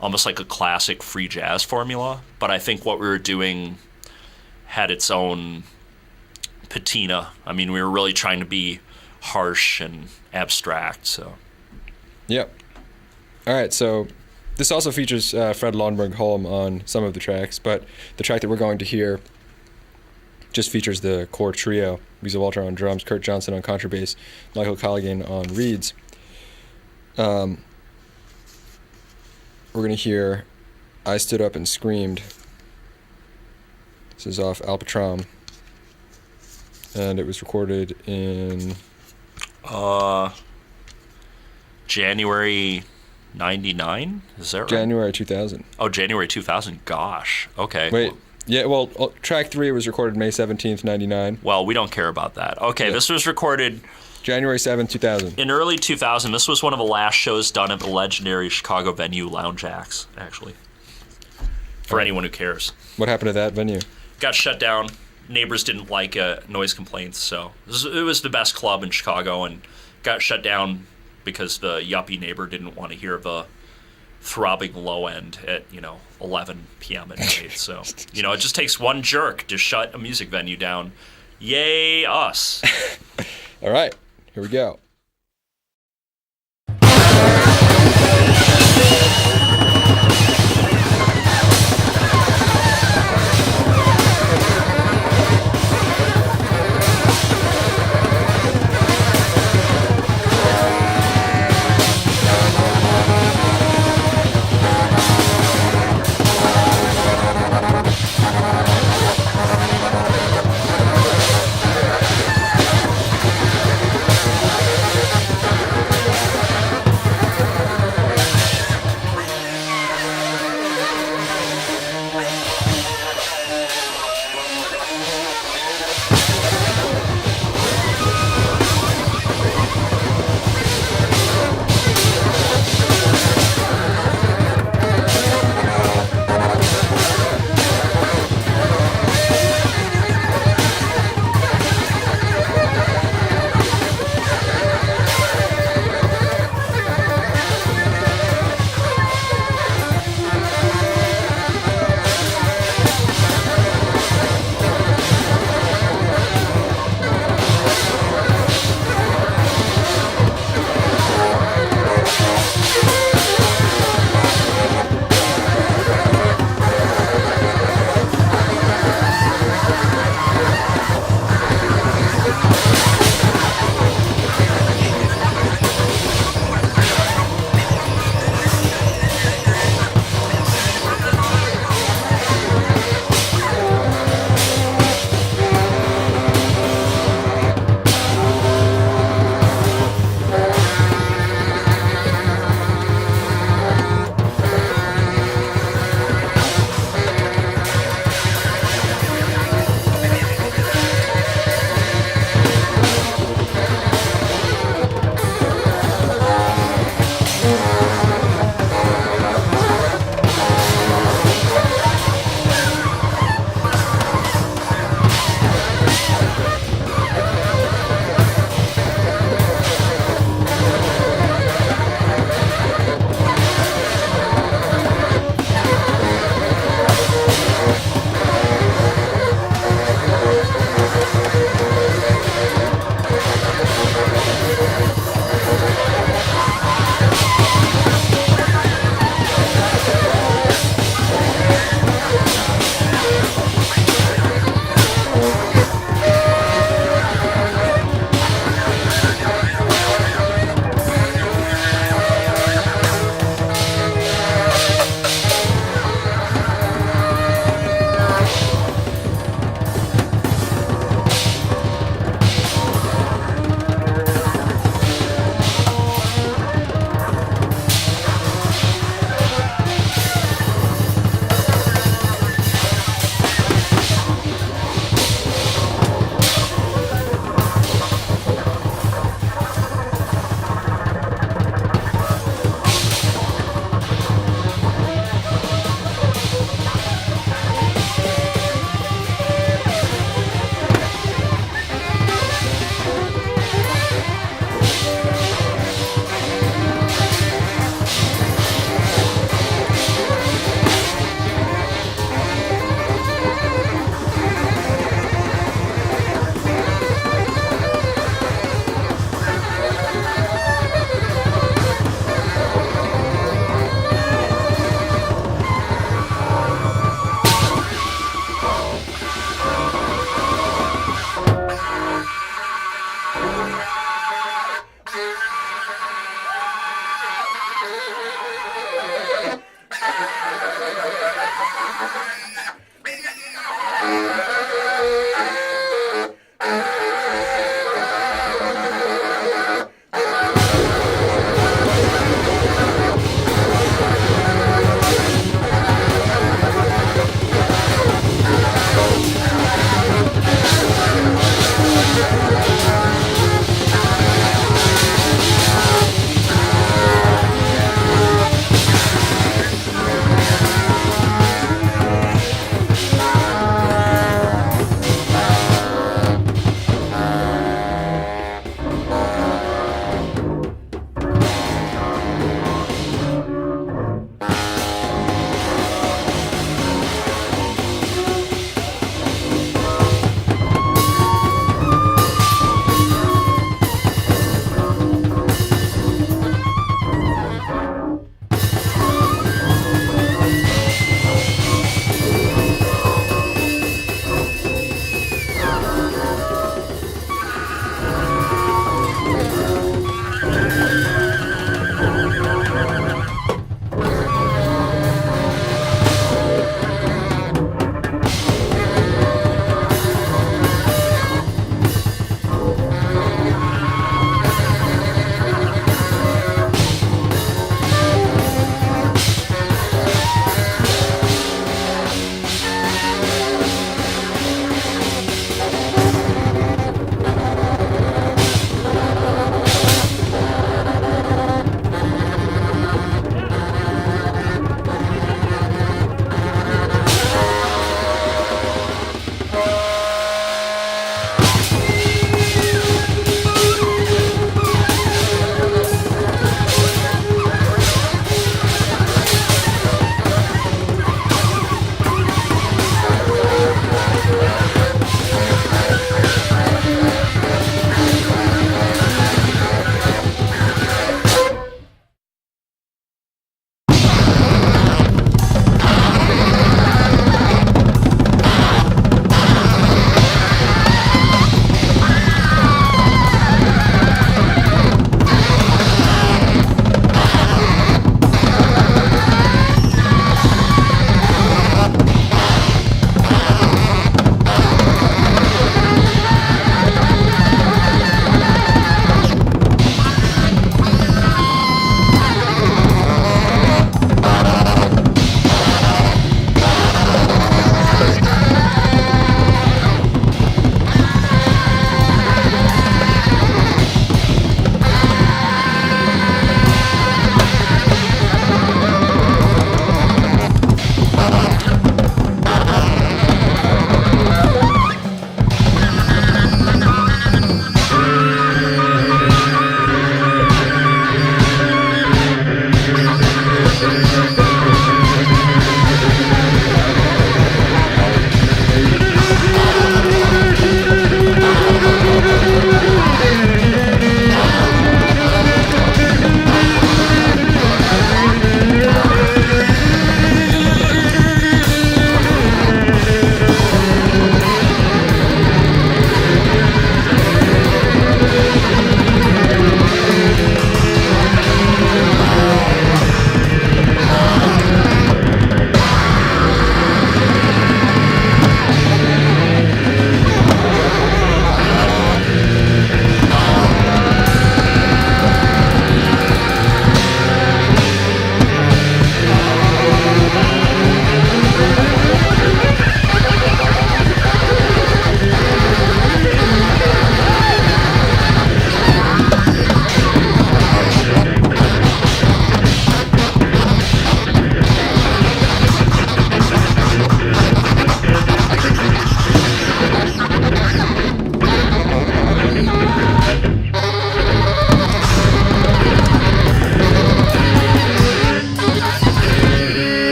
almost like a classic free jazz formula. But I think what we were doing had its own patina. I mean, we were really trying to be harsh and abstract. So, yep. All right. So, this also features Fred Lundberg-Holm on some of the tracks, but the track that we're going to hear just features the core trio: Weasel Walter on drums, Kurt Johnson on contrabass, Michael Colligan on reeds. We're going to hear "I Stood Up and Screamed," This is off Alpatrom. And it was recorded in... January 99? Is that right? January 2000. Oh, January 2000. Gosh. Okay. Wait. Yeah, well, track 3 was recorded May 17th, 99. Well, we don't care about that. Okay, Yeah. This was recorded... January 7th, 2000. In early 2000, this was one of the last shows done at the legendary Chicago venue Lounge Axe, actually. For anyone who cares. What happened to that venue? Got shut down. Neighbors didn't like noise complaints, so it was the best club in Chicago, and got shut down because the yuppie neighbor didn't want to hear the throbbing low end at 11 p.m. at night. So it just takes one jerk to shut a music venue down. Yay us! All right, here we go.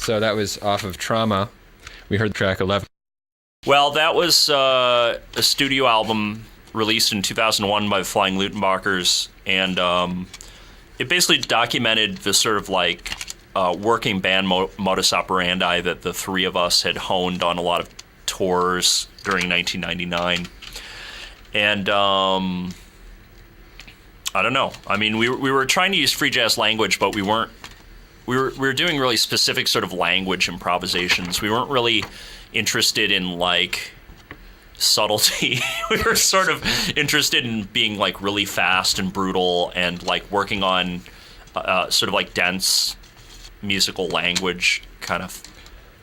So that was off of Trauma. We heard track 11. Well, that was a studio album released in 2001 by the Flying Luttenbachers, and it basically documented the sort of like working band modus operandi that the three of us had honed on a lot of tours during 1999. And I don't know. I mean, we were trying to use free jazz language, but we weren't. We were doing really specific sort of language improvisations. We weren't really interested in like subtlety. We were sort of interested in being like really fast and brutal and like working on sort of like dense musical language kind of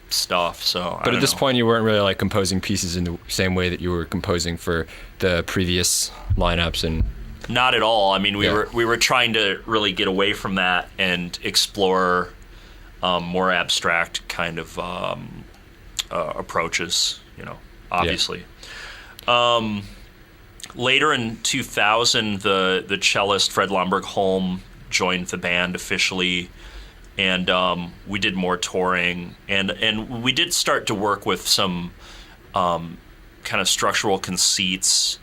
stuff. So, but at this point, you weren't really like composing pieces in the same way that you were composing for the previous lineups, and not at all. I mean, we were trying to really get away from that and explore more abstract kind of approaches. You know, obviously. Yeah. Later in 2000, the cellist Fred Lomberg-Holm joined the band officially, and we did more touring, and we did start to work with some kind of structural conceits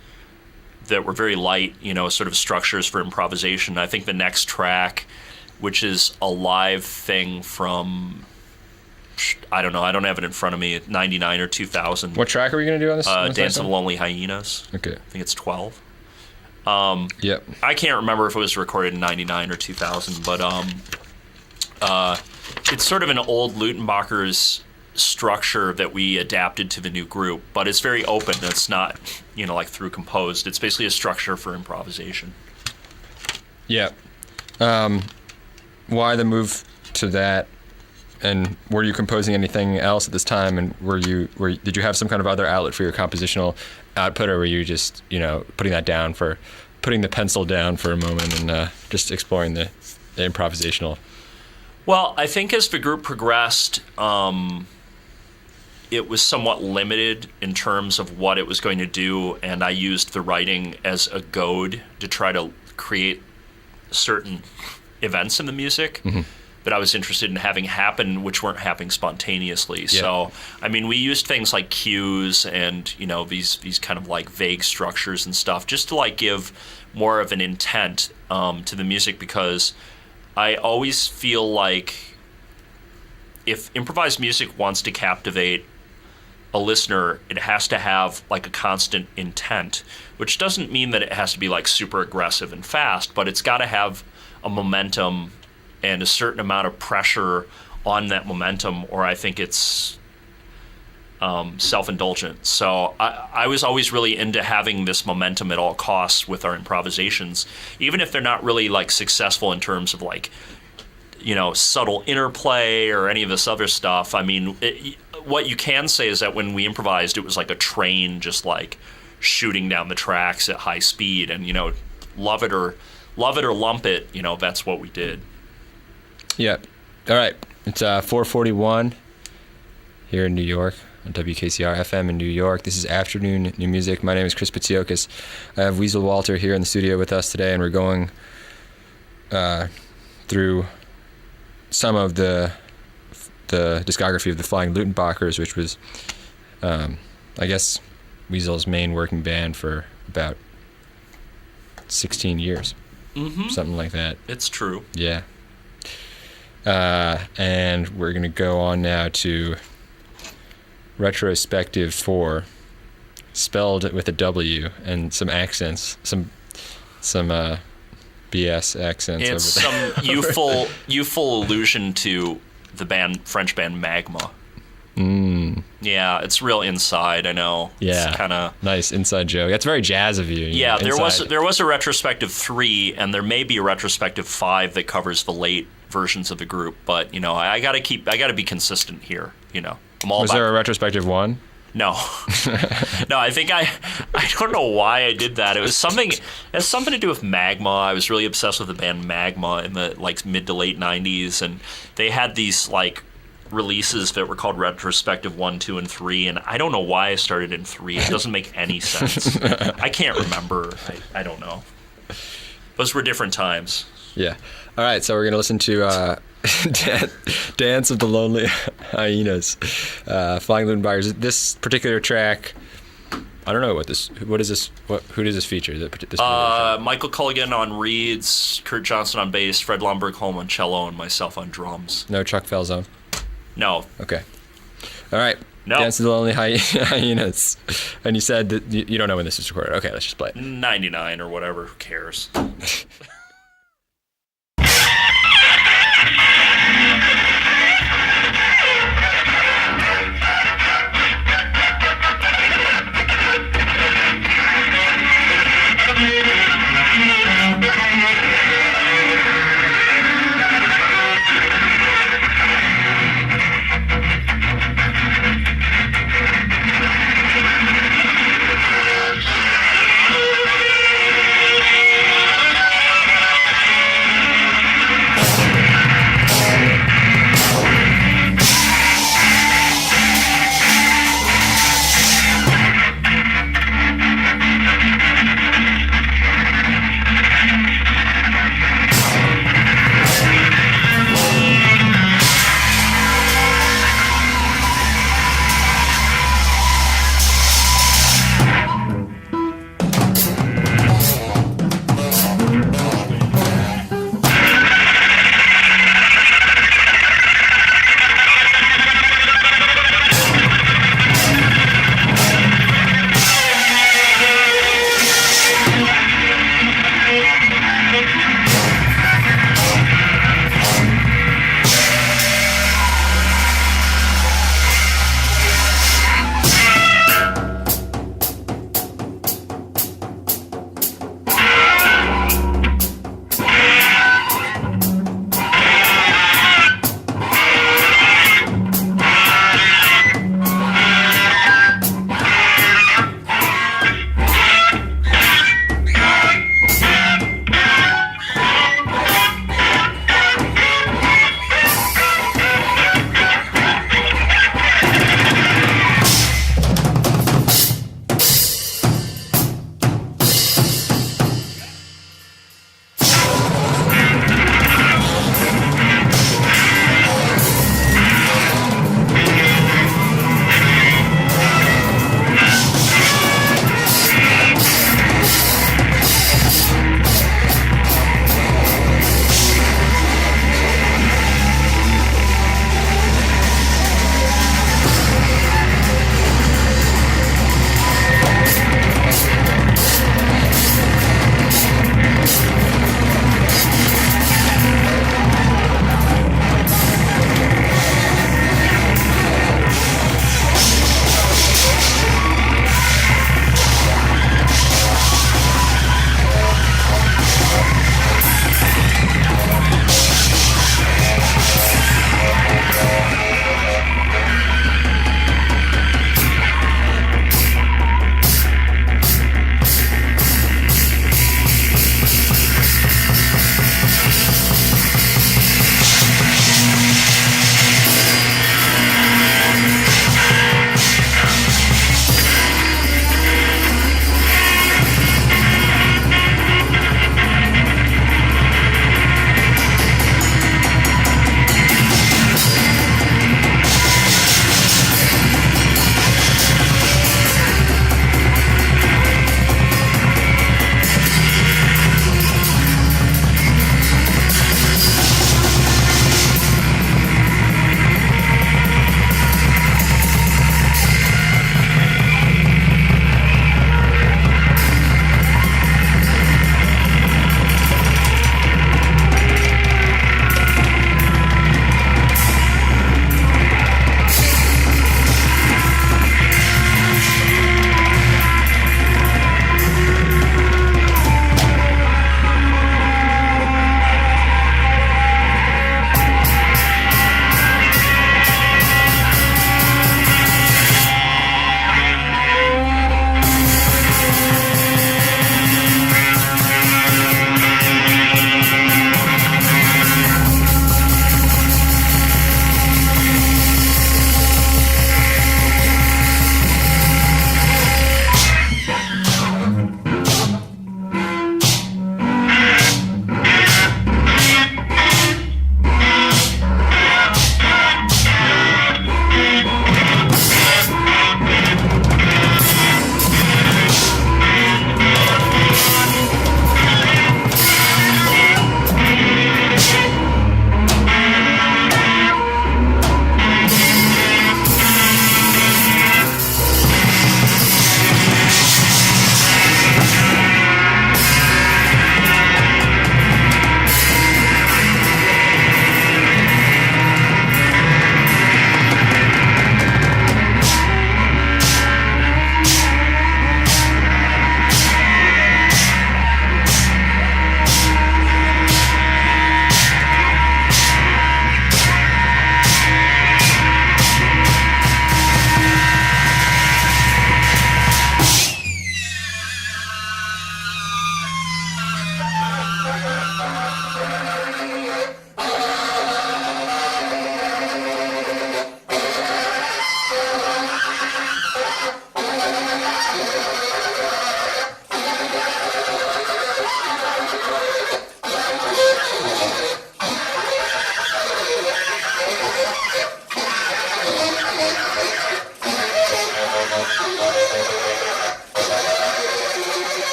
that were very light, you know, sort of structures for improvisation. I think the next track, which is a live thing from, I don't know, I don't have it in front of me, 99 or 2000. What track are we going to do on this? Dance of the Lonely Hyenas. Okay. I think it's 12. Yep. I can't remember if it was recorded in 99 or 2000, but it's sort of an old Luttenbachers structure that we adapted to the new group, but it's very open. It's not, you know, like through composed. It's basically a structure for improvisation. Yeah. Why the move to that? And were you composing anything else at this time? And did you have some kind of other outlet for your compositional output, or were you just, you know, putting the pencil down for a moment and just exploring the improvisational? Well, I think as the group progressed, it was somewhat limited in terms of what it was going to do, and I used the writing as a goad to try to create certain events in the music that I was interested in having happen, which weren't happening spontaneously. Yeah. So, I mean, we used things like cues and, you know, these kind of like vague structures and stuff just to like give more of an intent to the music, because I always feel like if improvised music wants to captivate a listener, it has to have like a constant intent, which doesn't mean that it has to be like super aggressive and fast, but it's got to have a momentum and a certain amount of pressure on that momentum, or I think it's self-indulgent. So I was always really into having this momentum at all costs with our improvisations, even if they're not really like successful in terms of like, you know, subtle interplay or any of this other stuff. I mean, what you can say is that when we improvised, it was like a train just like shooting down the tracks at high speed, and, you know, love it or lump it, you know, that's what we did. Yeah. All right. It's 4:41 here in New York on WKCR FM in New York. This is Afternoon New Music. My name is Chris Pitsiokos. I have Weasel Walter here in the studio with us today, and we're going through some of the discography of the Flying Luttenbachers, which was, I guess, Weasel's main working band for about 16 years. Something like that. It's true. Yeah. And we're going to go on now to Retrospective 4, spelled with a W and some accents, some BS accents. It's over there. some youthful allusion to the French band Magma. Yeah, it's real inside, I know. Yeah, it's kind of nice inside joke. That's very jazz of you. Yeah, there was a Retrospective 3, and there may be a Retrospective 5 that covers the late versions of the group. But, you know, I got to be consistent here. You know, was there a Retrospective 1? No, no. I think I don't know why I did that. It has something to do with Magma. I was really obsessed with the band Magma in the like mid to late '90s, and they had these like releases that were called Retrospective 1, 2, and 3, and I don't know why I started in 3. It doesn't make any sense. I can't remember. I don't know. Those were different times. Yeah. All right, so we're going to listen to Dance of the Lonely Hyenas, Flying Luttenbachers. This particular track, I don't know what is this, who does this feature? Michael Culligan on reeds, Kurt Johnson on bass, Fred Lomberg-Holm on cello, and myself on drums. No Chuck Falzone? No. Okay. All right. No. Dance of the Lonely Hyenas. And you said that you don't know when this is recorded. Okay, let's just play it. 99 or whatever. Who cares?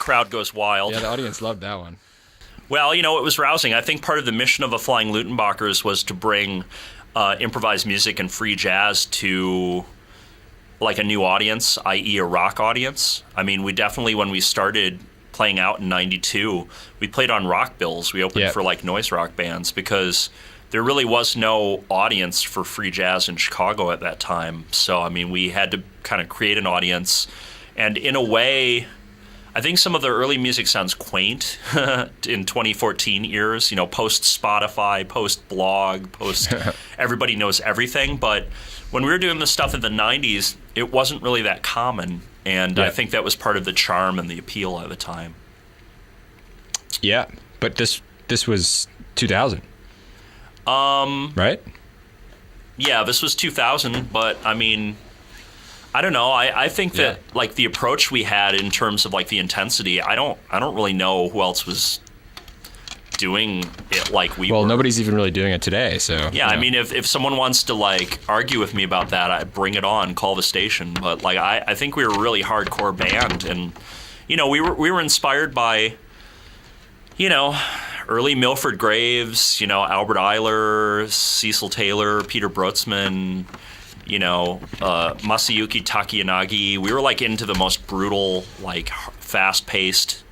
crowd goes wild. Yeah, the audience loved that one. Well, it was rousing. I think part of the mission of the Flying Luttenbachers was to bring improvised music and free jazz to like a new audience, i.e. a rock audience. I mean, we definitely, when we started playing out in 92, we played on rock bills. We opened for like noise rock bands because there really was no audience for free jazz in Chicago at that time. So, I mean, we had to kind of create an audience. And in a way, I think some of the early music sounds quaint in 2014 ears, post Spotify, post blog, post everybody knows everything. But when we were doing this stuff in the 90s, it wasn't really that common. And I think that was part of the charm and the appeal at the time. Yeah, but this was 2000. Right? Yeah, this was 2000, but I mean, I don't know. I think that like the approach we had in terms of like the intensity, I don't really know who else was doing it like we were. Well, nobody's even really doing it today, so. Yeah, I mean, if someone wants to like argue with me about that, I bring it on, call the station. But like I think we were a really hardcore band, and we were inspired by early Milford Graves, Albert Eiler, Cecil Taylor, Peter Brotzmann, Masayuki Takiyanagi. We were like into the most brutal, like fast-paced,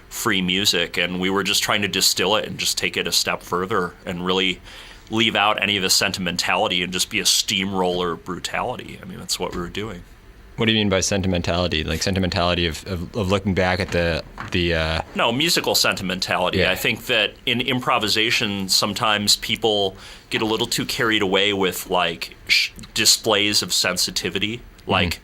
free music, and we were just trying to distill it and just take it a step further and really leave out any of the sentimentality and just be a steamroller brutality. I mean, that's what we were doing. What do you mean by sentimentality? Like sentimentality of looking back at the No, musical sentimentality. Yeah. I think that in improvisation, sometimes people get a little too carried away with like displays of sensitivity. Like,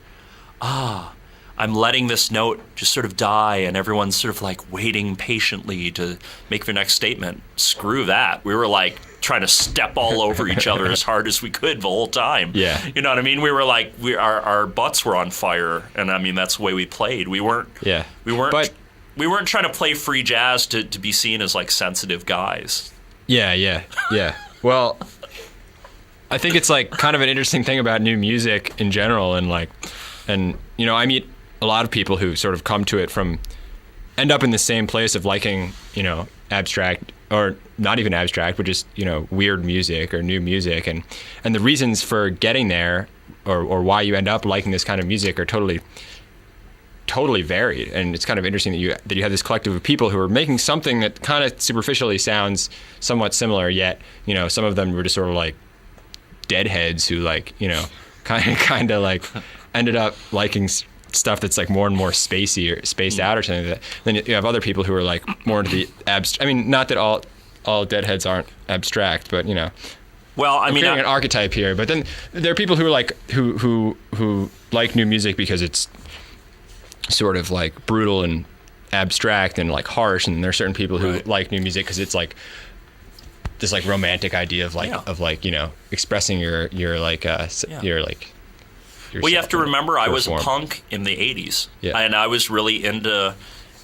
I'm letting this note just sort of die, and everyone's sort of like waiting patiently to make their next statement. Screw that. We were like trying to step all over each other as hard as we could the whole time. Yeah. You know what I mean? We were like, our butts were on fire, and I mean, that's the way we played. We weren't trying to play free jazz to be seen as like sensitive guys. Yeah. Well, I think it's like kind of an interesting thing about new music in general, and I meet a lot of people who sort of come to it end up in the same place of liking, abstract, or not even abstract, but just, weird music or new music. And the reasons for getting there or why you end up liking this kind of music are totally varied. And it's kind of interesting that you have this collective of people who are making something that kind of superficially sounds somewhat similar, yet, some of them were just sort of like deadheads who like, kind of like ended up liking stuff that's like more and more spacey or spaced out or something like that. Then you have other people who are like more into the abstract. I mean, not that all deadheads aren't abstract, but well, I mean, creating an archetype here. But then there are people who are like who like new music because it's sort of like brutal and abstract and like harsh, and there are certain people who like new music because it's like this like romantic idea of like expressing your well, you have to remember, I was a punk in the 80s, and I was really into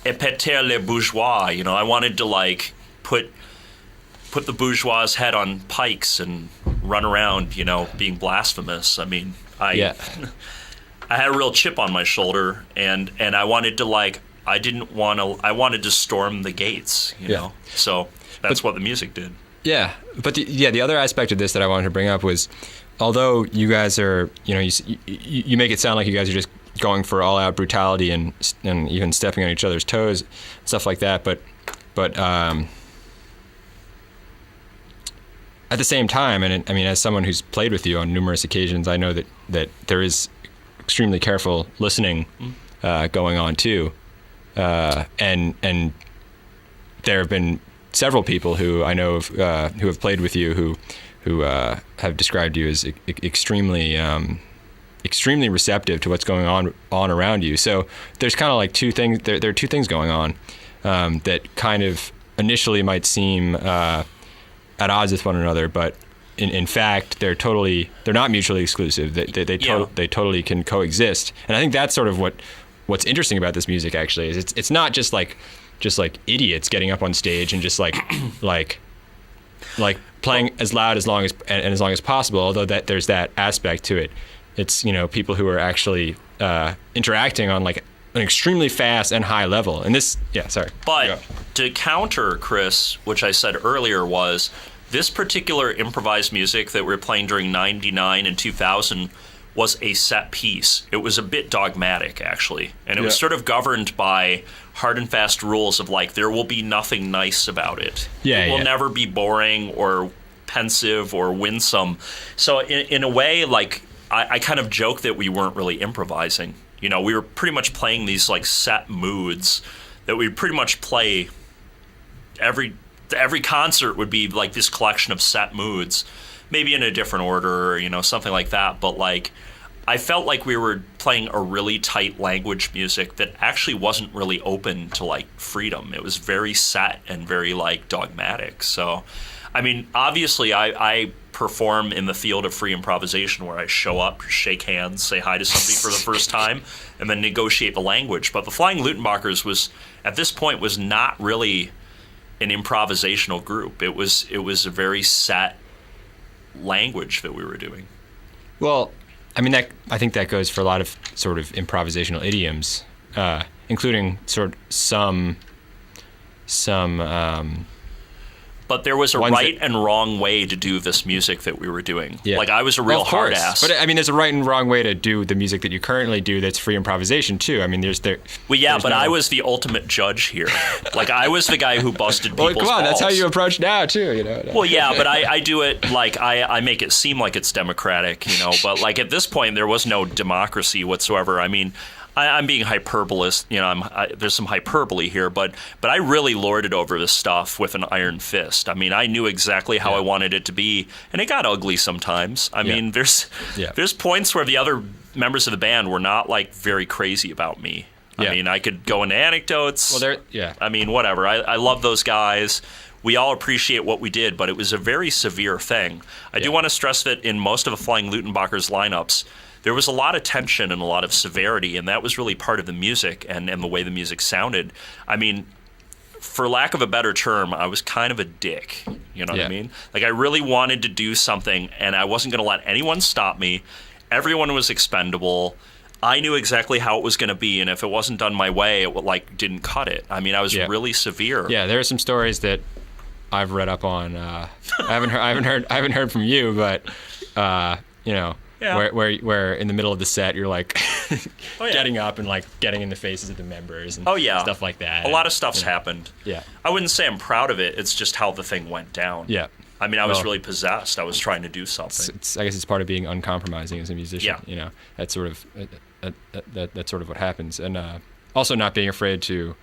épater les bourgeois. I wanted to like put the bourgeois' head on pikes and run around, being blasphemous. I mean, I had a real chip on my shoulder, and I wanted to like, I wanted to storm the gates, So that's what the music did. Yeah, but the other aspect of this that I wanted to bring up was, although you guys are, you make it sound like you guys are just going for all-out brutality and even stepping on each other's toes, stuff like that. But at the same time, and I mean, as someone who's played with you on numerous occasions, I know that there is extremely careful listening going on too, and there have been several people who I know who have played with you who have described you as extremely receptive to what's going on around you. So there's kind of like two things. There are two things going on that kind of initially might seem at odds with one another, but in fact they're not mutually exclusive. They totally can coexist. And I think that's sort of what's interesting about this music actually is it's not just like idiots getting up on stage and just like playing as loud as long as possible, although that there's that aspect to it. It's people who are actually interacting on like an extremely fast and high level. And this, sorry. But to counter, Chris, which I said earlier was this particular improvised music that we were playing during 99 and 2000 was a set piece. It was a bit dogmatic, actually. And it was sort of governed by hard and fast rules of like, there will be nothing nice about it. It will never be boring or pensive or winsome. So in a way, like, I kind of joke that we weren't really improvising. You know, we were pretty much playing these like set moods that we pretty much play every concert would be like this collection of set moods, maybe in a different order, or, you know, something like that. But like, I felt like we were playing a really tight language music that actually wasn't really open to like freedom. It was very set and very like dogmatic. So, I mean, obviously I perform in the field of free improvisation where I show up, shake hands, say hi to somebody for the first time, and then negotiate the language. But the Flying Luttenbachers was, at this point, was not really an improvisational group. It was a very set language that we were doing. Well, I mean, I think that goes for a lot of sort of improvisational idioms, including sort of some but there was a right and wrong way to do this music that we were doing. Yeah. Like, I was a real hard ass. But I mean, there's a right and wrong way to do the music that you currently do that's free improvisation too. I mean, I was the ultimate judge here. Like, I was the guy who busted people's balls. Well, come on, that's how you approach now too, you know. Well, yeah, but I do it like I make it seem like it's democratic, you know. But like at this point, there was no democracy whatsoever. I mean, I'm being hyperbolist, you know. There's some hyperbole here, but I really lorded over this stuff with an iron fist. I mean, I knew exactly how I wanted it to be, and it got ugly sometimes. I mean, there's points where the other members of the band were not like very crazy about me. I mean, I could go into anecdotes. Well, I mean, whatever. I love those guys. We all appreciate what we did, but it was a very severe thing. I do want to stress that in most of the Flying Luttenbachers lineups, there was a lot of tension and a lot of severity, and that was really part of the music and the way the music sounded. I mean, for lack of a better term, I was kind of a dick. You know what I mean? Like, I really wanted to do something, and I wasn't going to let anyone stop me. Everyone was expendable. I knew exactly how it was going to be, and if it wasn't done my way, it like didn't cut it. I mean, I was really severe. Yeah, there are some stories that I've read up on. I haven't heard from you, but you know. Yeah. Where in the middle of the set you're like getting up and like getting in the faces of the members and stuff like that. A lot of stuff's happened. Yeah. I wouldn't say I'm proud of it. It's just how the thing went down. Yeah. I mean, I was really possessed. I was trying to do something. I guess it's part of being uncompromising as a musician. Yeah. You know, that's sort of that's sort of what happens, and also not being afraid to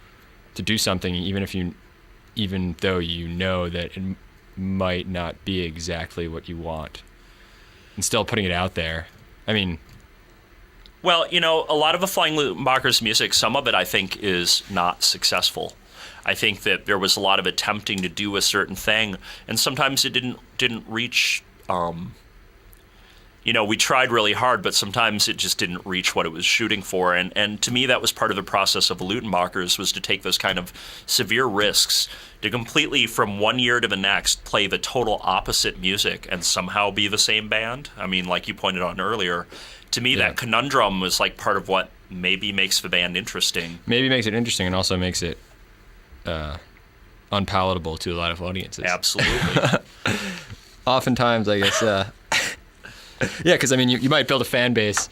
do something even though you know that it might not be exactly what you want. And still putting it out there. I mean... Well, you know, a lot of the Flying Luttenbachers music, some of it I think is not successful. I think that there was a lot of attempting to do a certain thing, and sometimes it didn't reach... you know, we tried really hard, but sometimes it just didn't reach what it was shooting for. And to me, that was part of the process of the Luttenbachers, was to take those kind of severe risks to completely, from one year to the next, play the total opposite music and somehow be the same band. I mean, like you pointed out earlier, to me, that conundrum was like part of what maybe makes the band interesting. Maybe makes it interesting and also makes it unpalatable to a lot of audiences. Absolutely. Oftentimes, I guess... Yeah, because I mean, you might build a fan base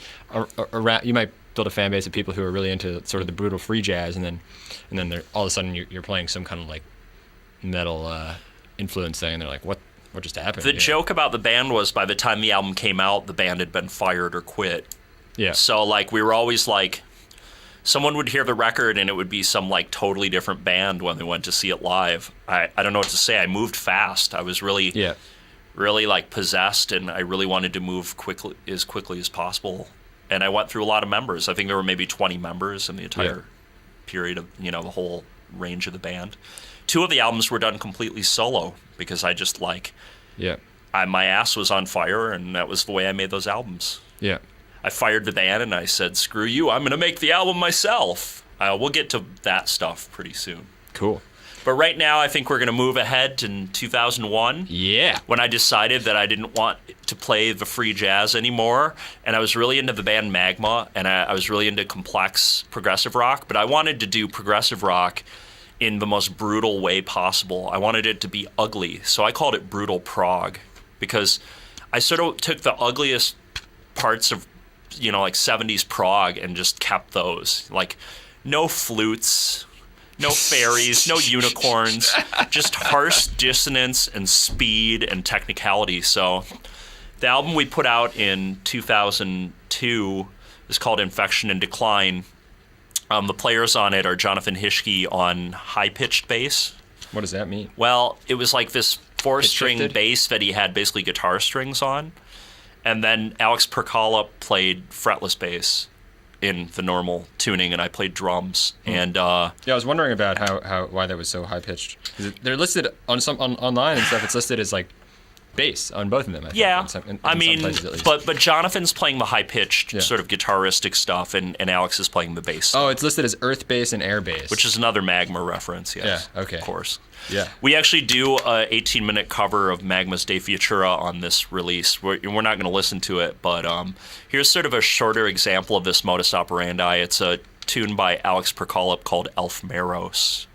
around. You might build a fan base of people who are really into sort of the brutal free jazz, and then all of a sudden you're playing some kind of like metal influence thing, and they're like, what just happened? The joke about the band was, by the time the album came out, the band had been fired or quit. Yeah. So like we were always like, someone would hear the record and it would be some like totally different band when they went to see it live. I don't know what to say. I moved fast. I was really really like possessed, and I really wanted to move quickly as possible. And I went through a lot of members. I think there were maybe 20 members in the entire period of, you know, the whole range of the band. 2 of the albums were done completely solo because I just like, my ass was on fire, and that was the way I made those albums. Yeah. I fired the band and I said, screw you, I'm going to make the album myself. We'll get to that stuff pretty soon. Cool. But right now, I think we're going to move ahead to 2001. Yeah. When I decided that I didn't want to play the free jazz anymore, and I was really into the band Magma, and I was really into complex progressive rock, but I wanted to do progressive rock in the most brutal way possible. I wanted it to be ugly, so I called it brutal prog, because I sort of took the ugliest parts of, like 70s prog and just kept those. Like, no flutes, no fairies, no unicorns, just harsh dissonance and speed and technicality. So the album we put out in 2002 is called Infection and Decline. The players on it are Jonathan Hischke on high-pitched bass. What does that mean? Well, it was like this four-string bass that he had basically guitar strings on. And then Alex Perkala played fretless bass in the normal tuning, and I played drums. And I was wondering about why that was so high-pitched. They're listed on online and stuff. It's listed as like bass on both of them. In some places, at least. But Jonathan's playing the high-pitched sort of guitaristic stuff, and Alex is playing the bass. Oh, it's listed as earth bass and air bass, which is another Magma reference. Yes, yeah, okay, of course. Yeah, we actually do a 18-minute cover of Magma's De Futura on this release. We're not going to listen to it, but here's sort of a shorter example of this modus operandi. It's a tune by Alex Perkala called Elf Meros.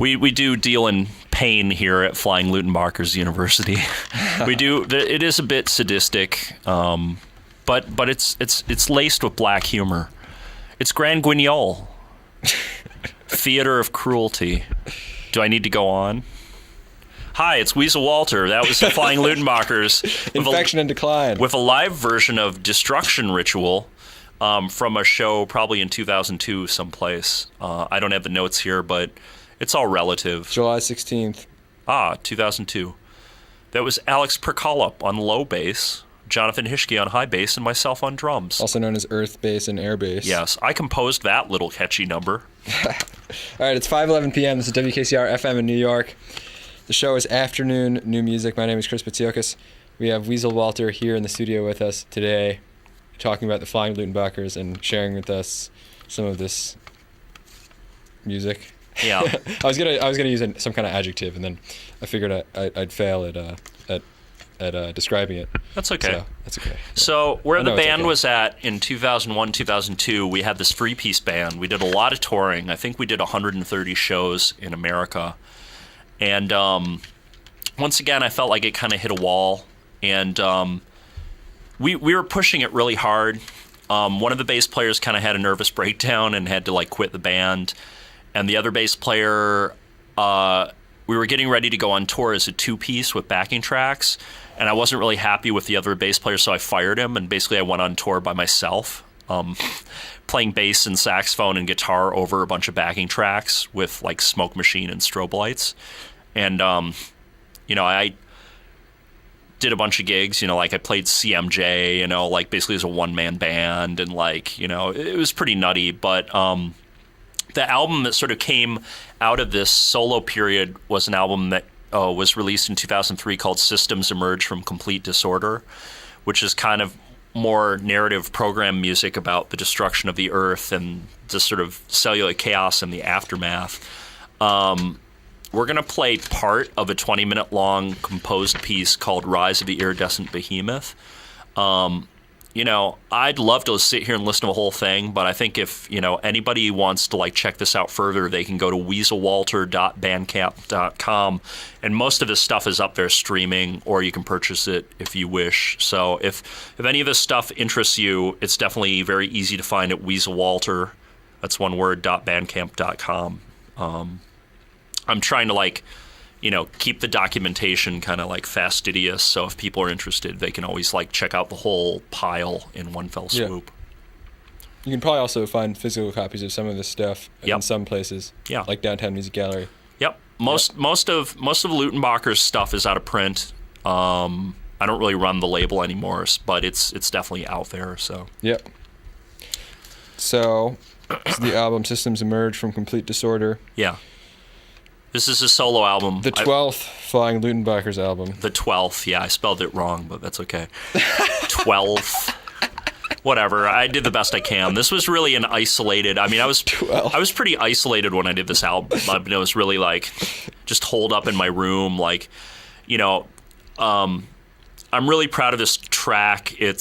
We do deal in pain here at Flying Luttenbachers University. We do. It is a bit sadistic, but it's laced with black humor. It's Grand Guignol, theater of cruelty. Do I need to go on? Hi, it's Weasel Walter. That was Flying Luttenbachers. Infection and Decline. With a live version of Destruction Ritual from a show probably in 2002 someplace. I don't have the notes here, but it's all relative. July 16th. 2002. That was Alex Perkolup on low bass, Jonathan Hischke on high bass, and myself on drums. Also known as Earth Bass and Air Bass. Yes, I composed that little catchy number. All right, it's 5:11 p.m. This is WKCR FM in New York. The show is Afternoon New Music. My name is Chris Pitsiokos. We have Weasel Walter here in the studio with us today, talking about the Flying Luttenbachers and sharing with us some of this music. Yeah. I was gonna use some kind of adjective, and then I figured I'd fail at describing it. That's okay. So, that's okay. So where the band was at in 2001, 2002, we had this three-piece band. We did a lot of touring. I think we did 130 shows in America. And once again, I felt like it kind of hit a wall. And we were pushing it really hard. One of the bass players kind of had a nervous breakdown and had to like quit the band. And the other bass player, we were getting ready to go on tour as a two-piece with backing tracks. And I wasn't really happy with the other bass player, so I fired him. And basically I went on tour by myself, playing bass and saxophone and guitar over a bunch of backing tracks with like Smoke Machine and strobe lights. And, I did a bunch of gigs, like I played CMJ, like basically as a one-man band. And like, it was pretty nutty. But the album that sort of came out of this solo period was an album that was released in 2003 called Systems Emerge from Complete Disorder, which is kind of more narrative program music about the destruction of the earth and the sort of cellular chaos and the aftermath. We're going to play part of a 20-minute long composed piece called Rise of the Iridescent Behemoth. I'd love to sit here and listen to the whole thing, but I think if, anybody wants to like check this out further, they can go to weaselwalter.bandcamp.com, and most of this stuff is up there streaming, or you can purchase it if you wish. So if any of this stuff interests you, it's definitely very easy to find at Weasel Walter. That's one word, .bandcamp.com. I'm trying to keep the documentation kind of like fastidious, so if people are interested, they can always check out the whole pile in one fell swoop. Yeah. You can probably also find physical copies of some of this stuff in some places, like Downtown Music Gallery. Yep. Most of Luttenbachers stuff is out of print. I don't really run the label anymore, but it's definitely out there. So. Yep. So, the album Systems Emerge from Complete Disorder. Yeah. This is a solo album. The 12th Flying Luttenbachers album. The 12th, yeah. I spelled it wrong, but that's okay. 12th. Whatever. I did the best I can. This was really an isolated... I was pretty isolated when I did this album. It was really just holed up in my room. I'm really proud of this track. I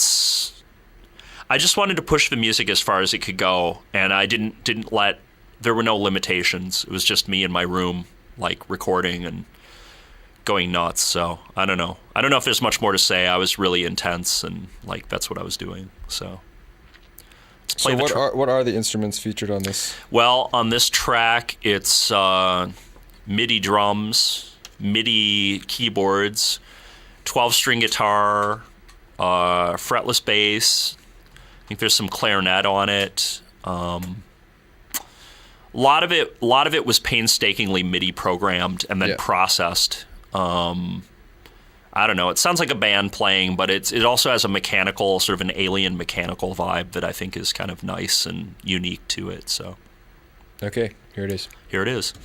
just wanted to push the music as far as it could go, and I didn't let... There were no limitations. It was just me in my room, recording and going nuts. So I don't know if there's much more to say. I was really intense, and that's what I was doing. So what are the instruments featured on this? Well, on this track, it's MIDI drums, MIDI keyboards, 12-string guitar, fretless bass. I think there's some clarinet on it. A lot of it was painstakingly MIDI programmed and then processed. I don't know. It sounds like a band playing, but it also has a mechanical, sort of an alien mechanical vibe that I think is kind of nice and unique to it. So, okay, here it is. Here it is.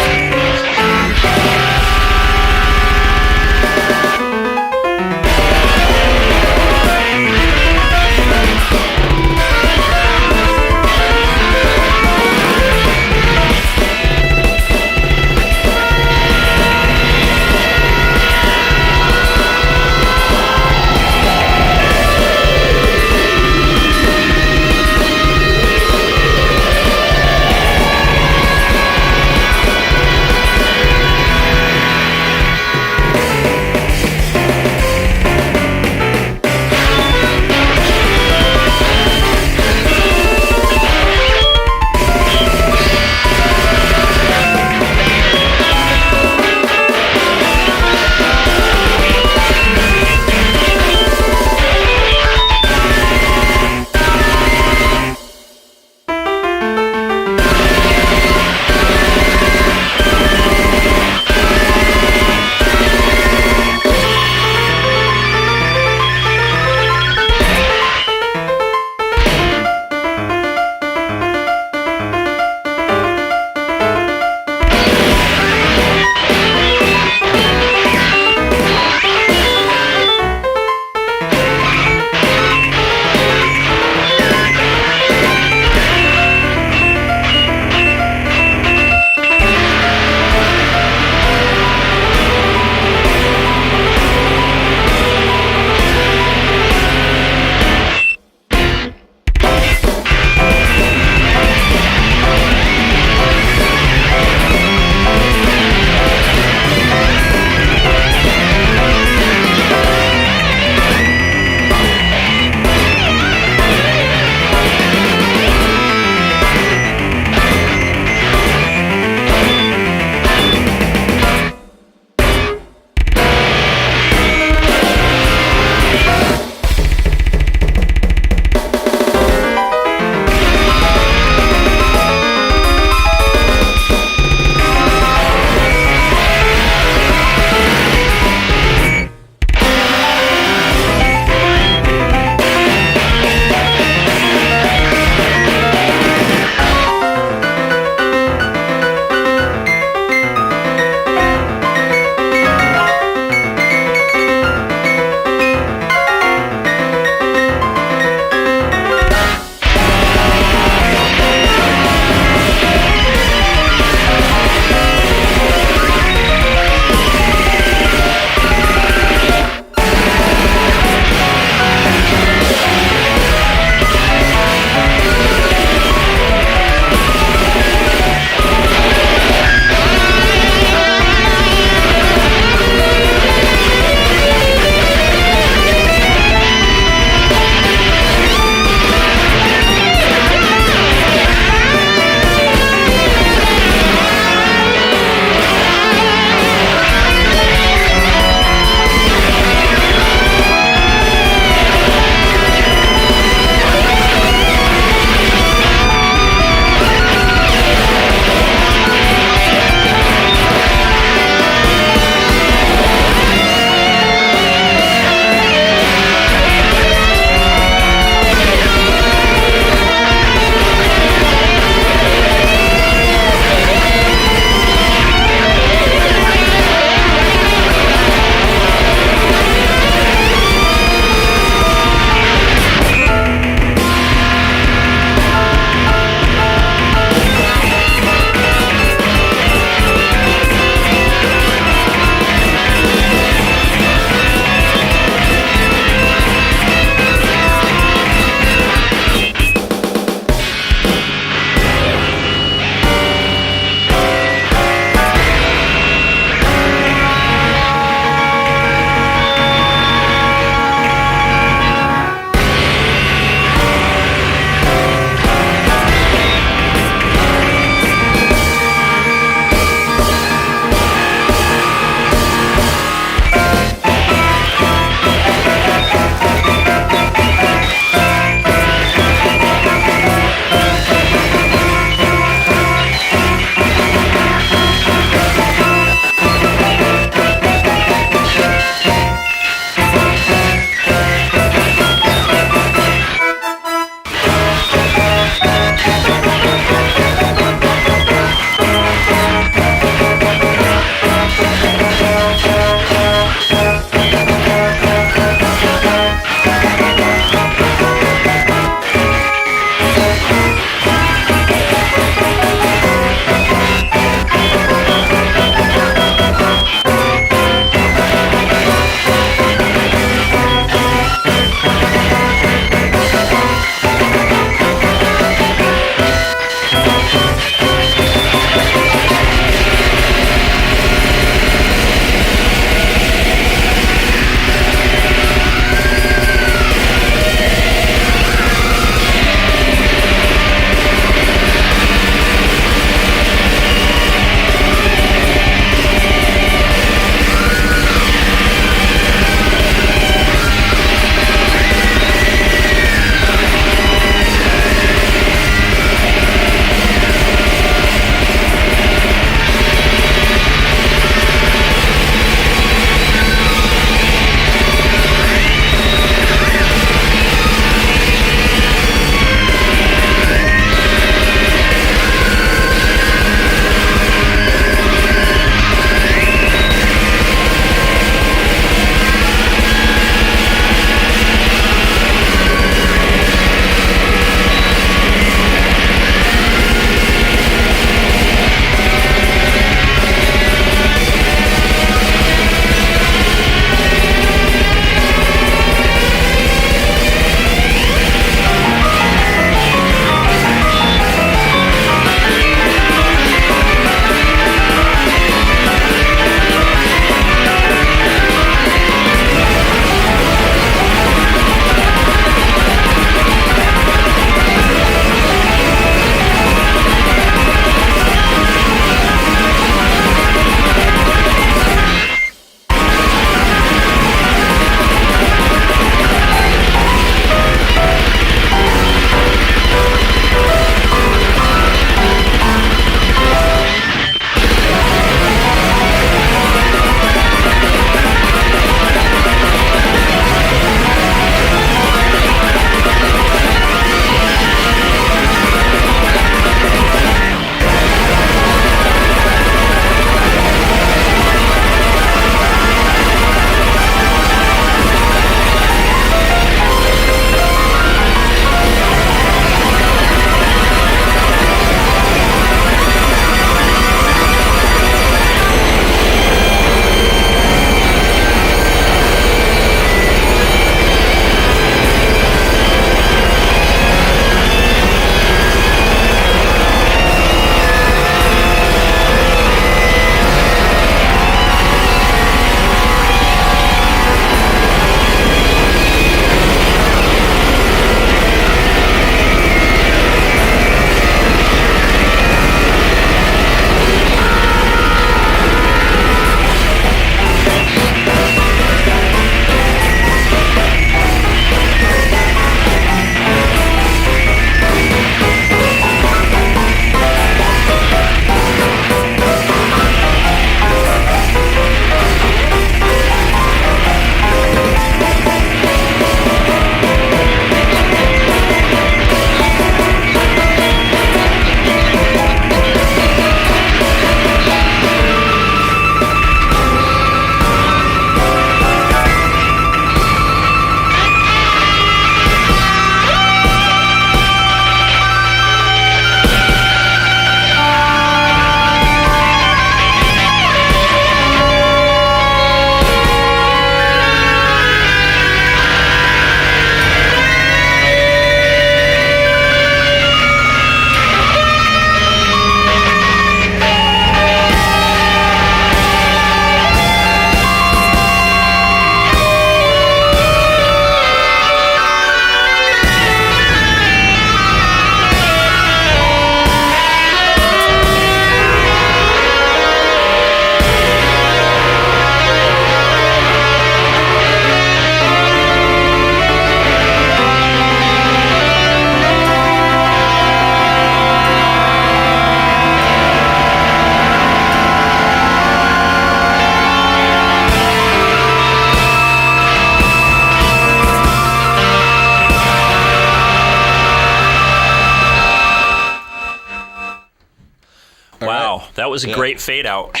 was a great fade out.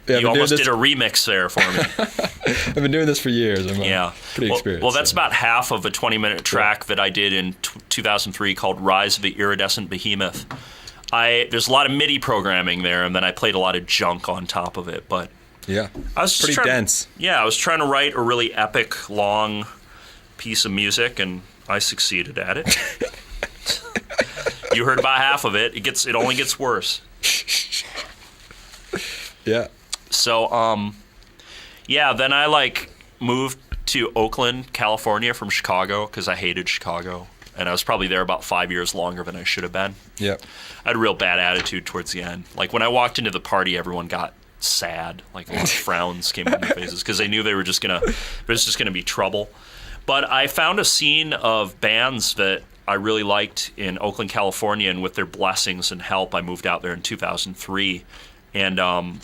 Yeah, you almost did a remix there for me. I've been doing this for years. I'm pretty experienced. Well, that's about half of a 20-minute track that I did in 2003 called Rise of the Iridescent Behemoth. There's a lot of MIDI programming there, and then I played a lot of junk on top of it. But yeah, I was pretty dense. Yeah, I was trying to write a really epic, long piece of music, and I succeeded at it. You heard about half of it. It only gets worse. Yeah. So, then I moved to Oakland, California from Chicago because I hated Chicago. And I was probably there about 5 years longer than I should have been. Yeah. I had a real bad attitude towards the end. Like when I walked into the party, everyone got sad. Like a lot of frowns came on their faces because they knew there was just gonna be trouble. But I found a scene of bands that I really liked in Oakland, California, and with their blessings and help, I moved out there in 2003. And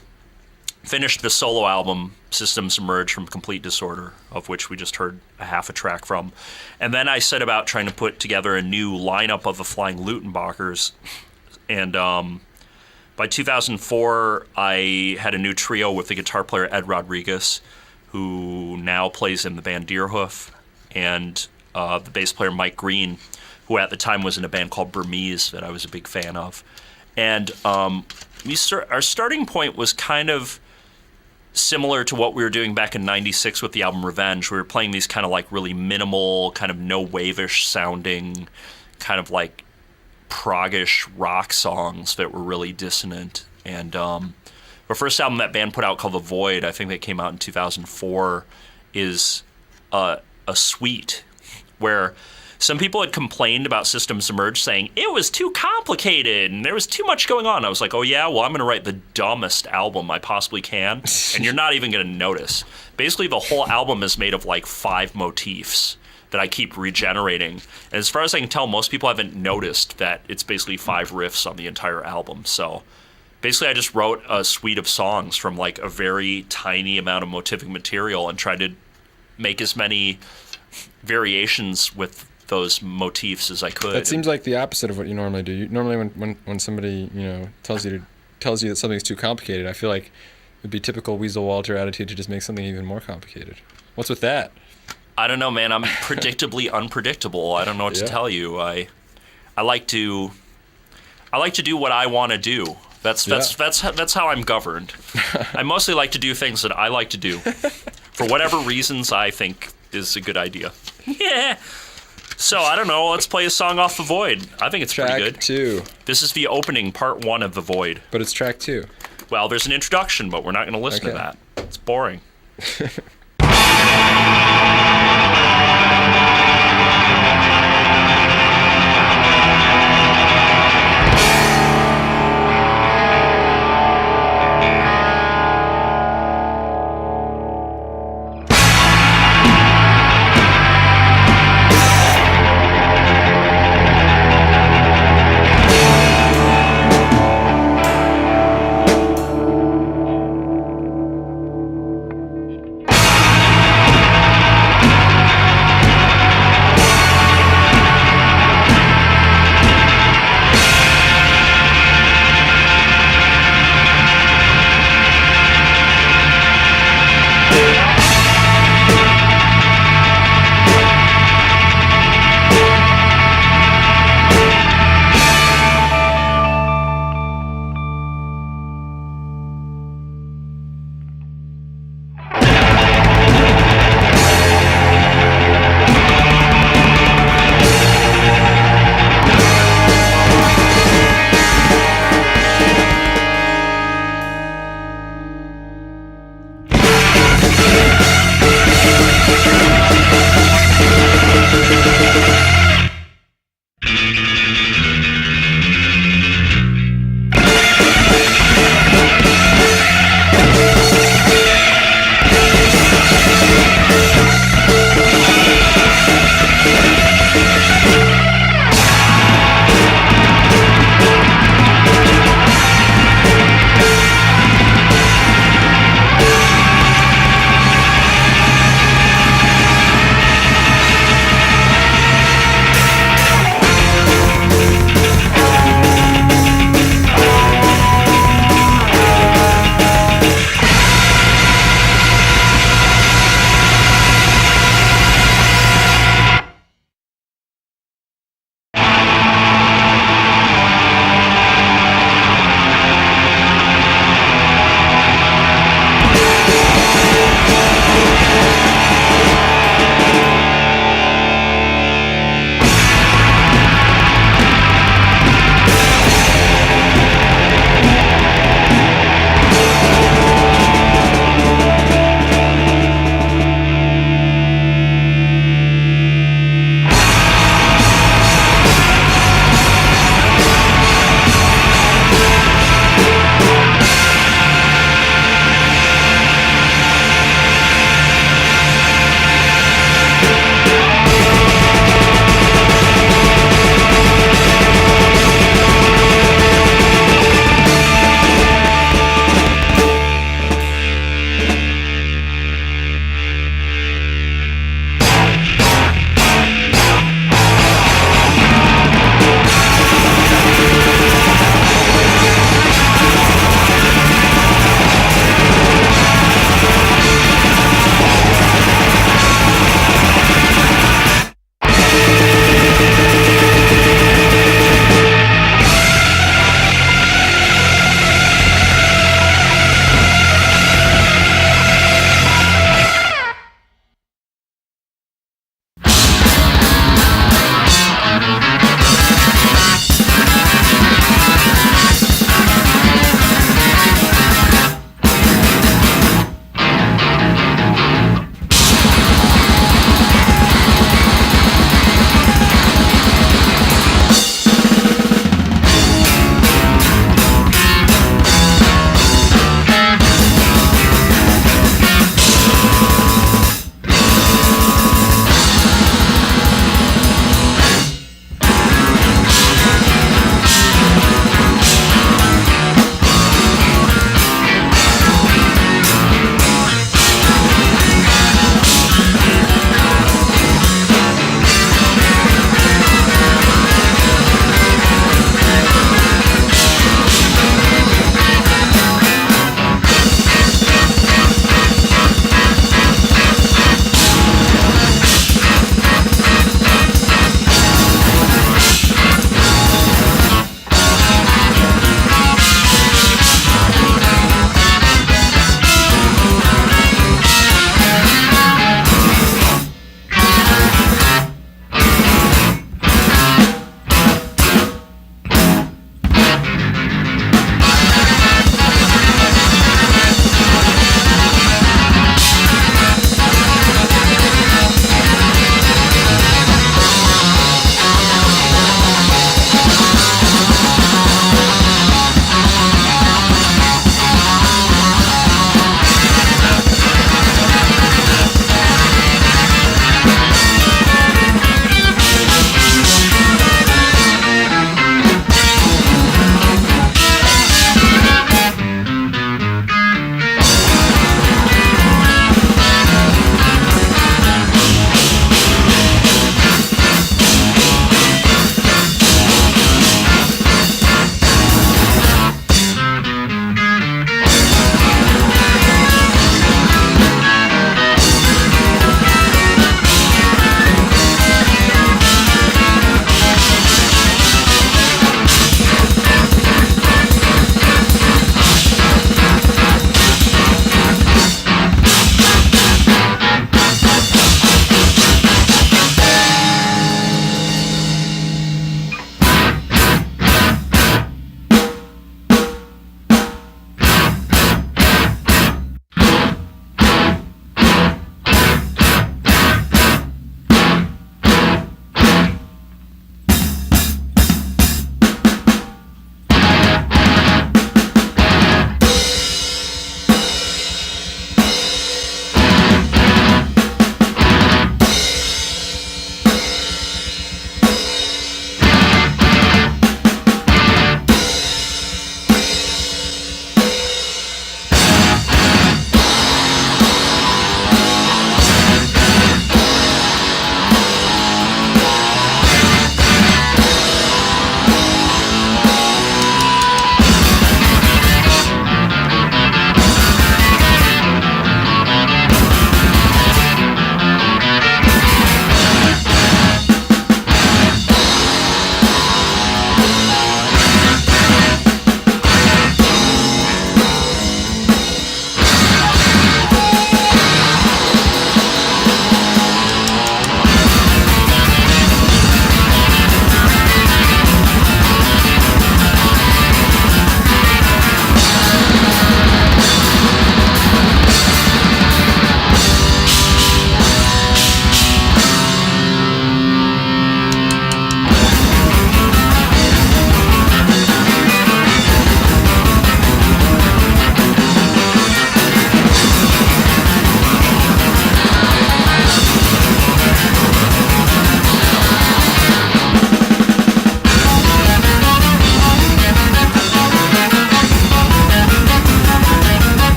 finished the solo album Systems Emerge from Complete Disorder, of which we just heard a half a track from. And then I set about trying to put together a new lineup of the Flying Luttenbachers. And by 2004, I had a new trio with the guitar player Ed Rodriguez, who now plays in the band Deerhoof, and the bass player Mike Green, who at the time was in a band called Burmese that I was a big fan of. And our starting point was kind of similar to what we were doing back in 96 with the album Revenge. We were playing these kind of like really minimal, kind of no wave-ish sounding, kind of like prog-ish rock songs that were really dissonant. And our first album that band put out called The Void, I think that came out in 2004, is a suite where some people had complained about Systems Emerge, saying it was too complicated and there was too much going on. I was like, oh yeah, well I'm going to write the dumbest album I possibly can, and you're not even going to notice. Basically, the whole album is made of like 5 motifs that I keep regenerating. And as far as I can tell, most people haven't noticed that it's basically 5 riffs on the entire album. So basically, I just wrote a suite of songs from like a very tiny amount of motivic material and tried to make as many variations with those motifs as I could. That seems like the opposite of what you normally do. Normally, when somebody tells you that something's too complicated, I feel like it'd be typical Weasel Walter attitude to just make something even more complicated. What's with that? I don't know, man. I'm predictably unpredictable. I don't know what to tell you. I like to do what I want to do. That's how I'm governed. I mostly like to do things that I like to do for whatever reasons I think is a good idea. Yeah. So, I don't know, let's play a song off The Void. I think it's pretty good. Track 2. This is the opening, part 1 of The Void. But it's track 2. Well, there's an introduction, but we're not going to listen to that. It's boring.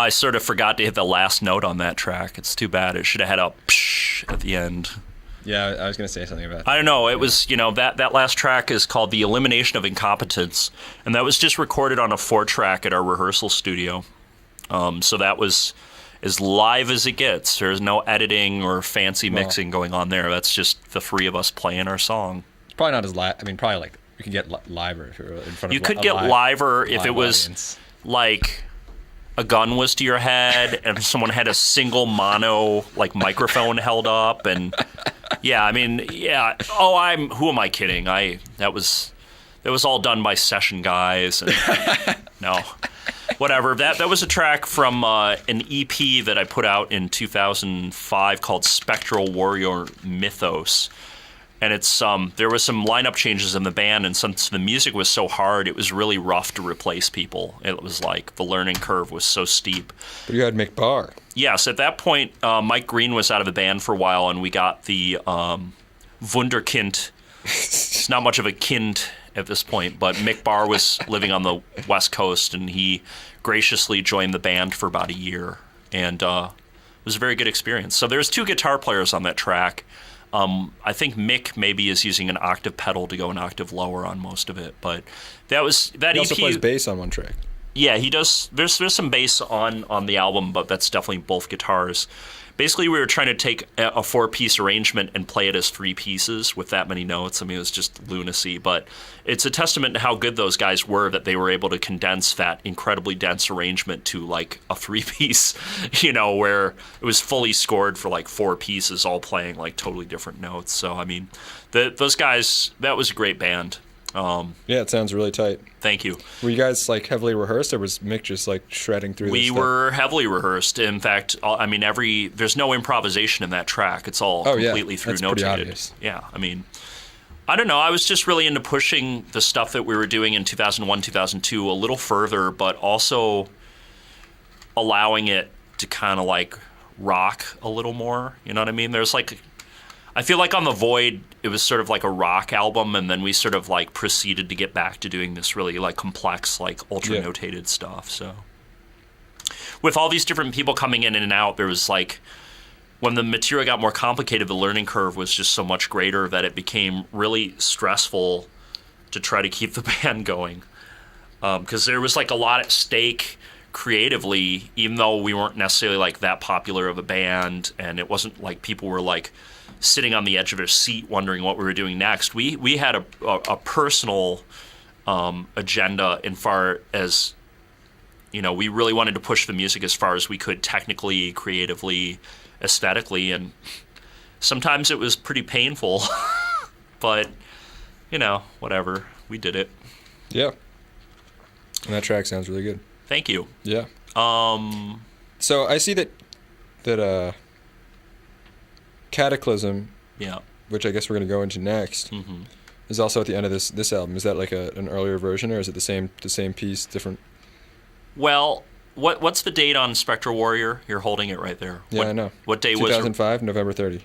I sort of forgot to hit the last note on that track. It's too bad. It should have had a psh at the end. Yeah, I was going to say something about that. I don't know. It was, that last track is called The Elimination of Incompetence, and that was just recorded on a 4-track at our rehearsal studio. So that was as live as it gets. There's no editing or fancy mixing going on there. That's just the 3 of us playing our song. It's probably not as live. I mean, probably like you could get liver if you're in front of You could get liver if it was audience. Like a gun was to your head and someone had a single mono like microphone held up and yeah, I mean, yeah. Oh, who am I kidding? That was all done by session guys and no. Whatever. That was a track from an EP that I put out in 2005 called Spectral Warrior Mythos. And it's there was some lineup changes in the band, and since the music was so hard, it was really rough to replace people. It was like the learning curve was so steep. But you had Mick Barr. Yes, at that point, Mike Green was out of the band for a while, and we got the Wunderkind. It's not much of a kind at this point, but Mick Barr was living on the West Coast, and he graciously joined the band for about a year, and it was a very good experience. So there's 2 guitar players on that track. I think Mick maybe is using an octave pedal to go an octave lower on most of it, but that EP. He also plays bass on one track. Yeah, he does. There's some bass on the album, but that's definitely both guitars. Basically, we were trying to take a 4-piece arrangement and play it as 3 pieces with that many notes. I mean, it was just lunacy, but it's a testament to how good those guys were that they were able to condense that incredibly dense arrangement to like a 3-piece, where it was fully scored for like 4 pieces, all playing like totally different notes. So, I mean, those guys, that was a great band. Yeah, it sounds really tight. Thank you. Were you guys like heavily rehearsed, or was Mick just like shredding through? We were heavily rehearsed. In fact, I mean, there's no improvisation in that track. It's all completely through notated. Yeah, I mean, I don't know. I was just really into pushing the stuff that we were doing in 2001, 2002 a little further, but also allowing it to kind of like rock a little more. You know what I mean? There's like, I feel like on The Void, it was sort of like a rock album, and then we sort of like proceeded to get back to doing this really like complex, like ultra notated stuff. So with all these different people coming in and out, there was like, when the material got more complicated, the learning curve was just so much greater that it became really stressful to try to keep the band going. Because there was like a lot at stake creatively, even though we weren't necessarily like that popular of a band, and it wasn't like people were like sitting on the edge of their seat wondering what we were doing next. We had a personal agenda in far as, we really wanted to push the music as far as we could technically, creatively, aesthetically, and sometimes it was pretty painful, but, whatever. We did it. Yeah. And that track sounds really good. Thank you. Yeah. So I see that Cataclysm, which I guess we're going to go into next, is also at the end of this album. Is that like an earlier version, or is it the same piece, different? Well, what's the date on Spectral Warrior? You're holding it right there. Yeah, I know. What date 2005, November 30.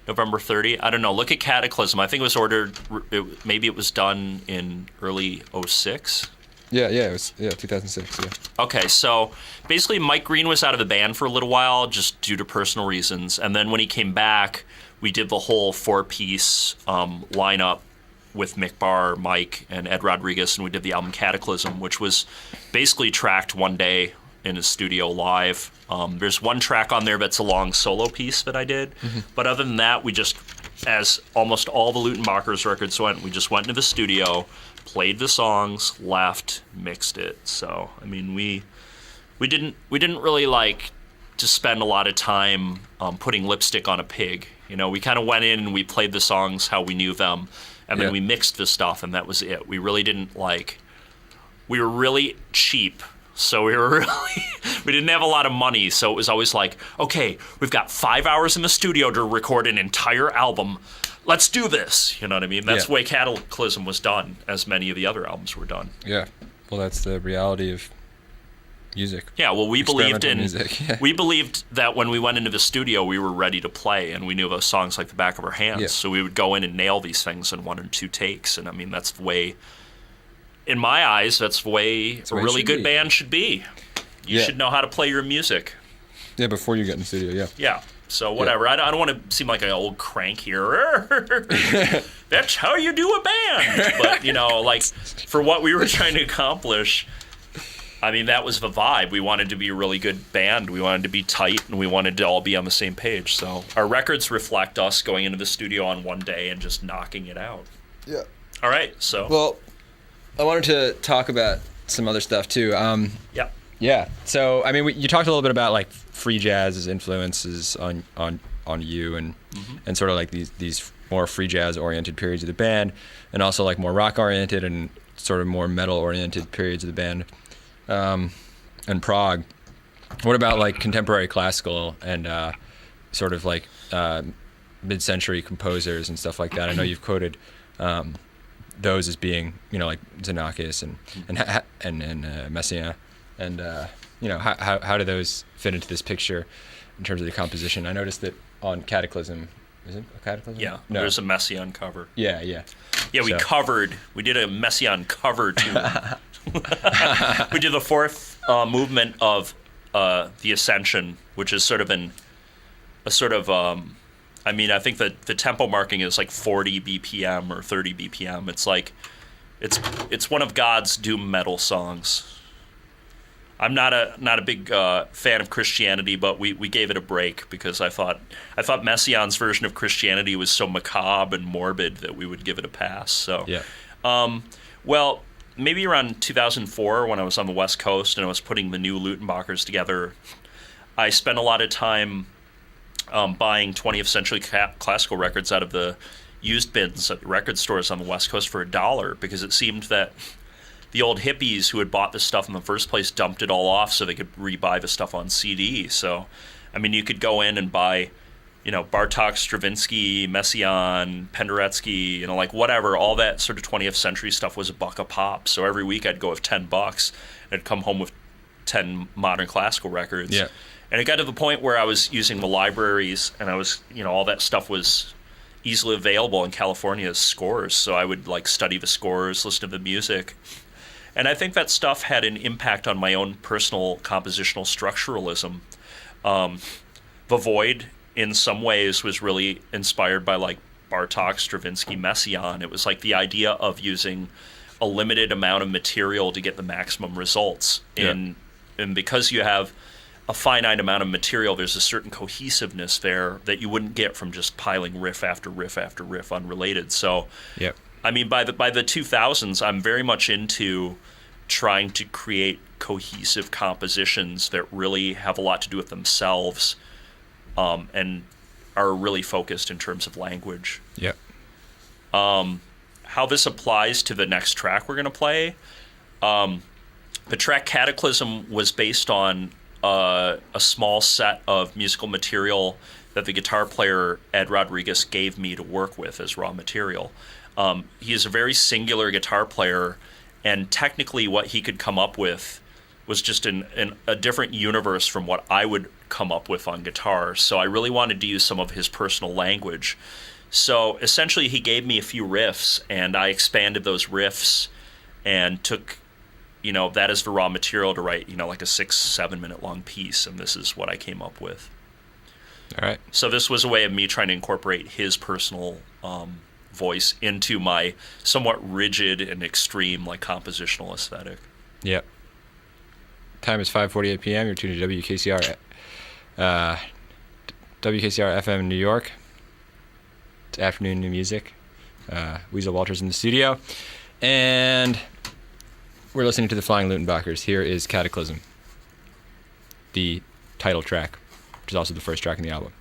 November 30? I don't know. Look at Cataclysm. I think it was ordered, maybe it was done in early 06. Yeah, it was 2006, yeah. Okay, so basically Mike Green was out of the band for a little while just due to personal reasons, and then when he came back, we did the whole 4-piece lineup with Mick Barr, Mike, and Ed Rodriguez, and we did the album Cataclysm, which was basically tracked one day in his studio live. There's one track on there that's a long solo piece that I did, but other than that, we just, as almost all the Luttenbachers records went, we just went into the studio, played the songs, left, mixed it. So, I mean, we didn't really like to spend a lot of time putting lipstick on a pig. We kind of went in and we played the songs how we knew them, and then we mixed the stuff, and that was it. We really didn't we were really cheap. So we didn't have a lot of money, so it was always like, okay, we've got 5 hours in the studio to record an entire album. Let's do this. You know what I mean? That's the way Cataclysm was done, as many of the other albums were done. Yeah. Well, that's the reality of music. Yeah, well, we believed music. We believed that when we went into the studio, we were ready to play, and we knew those songs like the back of our hands. Yeah. So we would go in and nail these things in 1 or 2 takes, and I mean, that's the way, in my eyes, that's the way a really good band should be. You should know how to play your music. Yeah, before you get in the studio, yeah. Yeah. So whatever. I don't want to seem like an old crank here. That's how you do a band. But, like, for what we were trying to accomplish, I mean, that was the vibe. We wanted to be a really good band. We wanted to be tight, and we wanted to all be on the same page. So our records reflect us going into the studio on one day and just knocking it out. Yeah. All right, so. Well, I wanted to talk about some other stuff, too. Yeah. Yeah. So, I mean, you talked a little bit about, like, free jazz's influences on you and and sort of, like, these more free jazz-oriented periods of the band, and also, like, more rock-oriented and sort of more metal-oriented periods of the band. And prog. What about like contemporary classical and sort of like mid-century composers and stuff like that? I know you've quoted those as being like Xenakis and Messiaen, and how do those fit into this picture in terms of the composition? I noticed that on Cataclysm. Is it a Cataclysm? Yeah, no. There's a Messiaen cover. Yeah. Yeah, we did a Messiaen cover too. We did the fourth movement of the Ascension, which is sort of I think that the tempo marking is like 40 BPM or 30 BPM. It's like it's one of God's doom metal songs. I'm not a big fan of Christianity, but we gave it a break because I thought Messiaen's version of Christianity was so macabre and morbid that we would give it a pass. So yeah. Well, maybe around 2004 when I was on the West Coast and I was putting the new Luttenbachers together, I spent a lot of time buying 20th century classical records out of the used bins at the record stores on the West Coast for $1 because it seemed that the old hippies who had bought this stuff in the first place dumped it all off so they could rebuy the stuff on CD. So, I mean, you could go in and buy, Bartok, Stravinsky, Messiaen, Penderecki, like whatever. All that sort of 20th century stuff was $1 a pop. So every week I'd go with $10 and I'd come home with 10 modern classical records. Yeah. And it got to the point where I was using the libraries and I was, all that stuff was easily available in California as scores. So I would like study the scores, listen to the music. And I think that stuff had an impact on my own personal compositional structuralism. The Void, in some ways, was really inspired by like Bartok, Stravinsky, Messiaen. It was like the idea of using a limited amount of material to get the maximum results. And because you have a finite amount of material, there's a certain cohesiveness there that you wouldn't get from just piling riff after riff after riff unrelated. So, I mean, by the 2000s, I'm very much into trying to create cohesive compositions that really have a lot to do with themselves, and are really focused in terms of language. Yeah. How this applies to the next track we're going to play, the track Cataclysm was based on a small set of musical material that the guitar player Ed Rodriguez gave me to work with as raw material. He is a very singular guitar player, and technically what he could come up with was just in a different universe from what I would come up with on guitar. So I really wanted to use some of his personal language. So essentially he gave me a few riffs, and I expanded those riffs and took, that as the raw material to write, like a 6-7 minute long piece, and this is what I came up with. All right. So this was a way of me trying to incorporate his personal voice into my somewhat rigid and extreme like compositional aesthetic. Yep. Time is 5:48 p.m. You're tuned to WKCR, WKCR FM in New York. It's afternoon new music. Weasel Walters in the studio, and we're listening to the Flying Luttenbachers. Here is Cataclysm, the title track, which is also the first track in the album.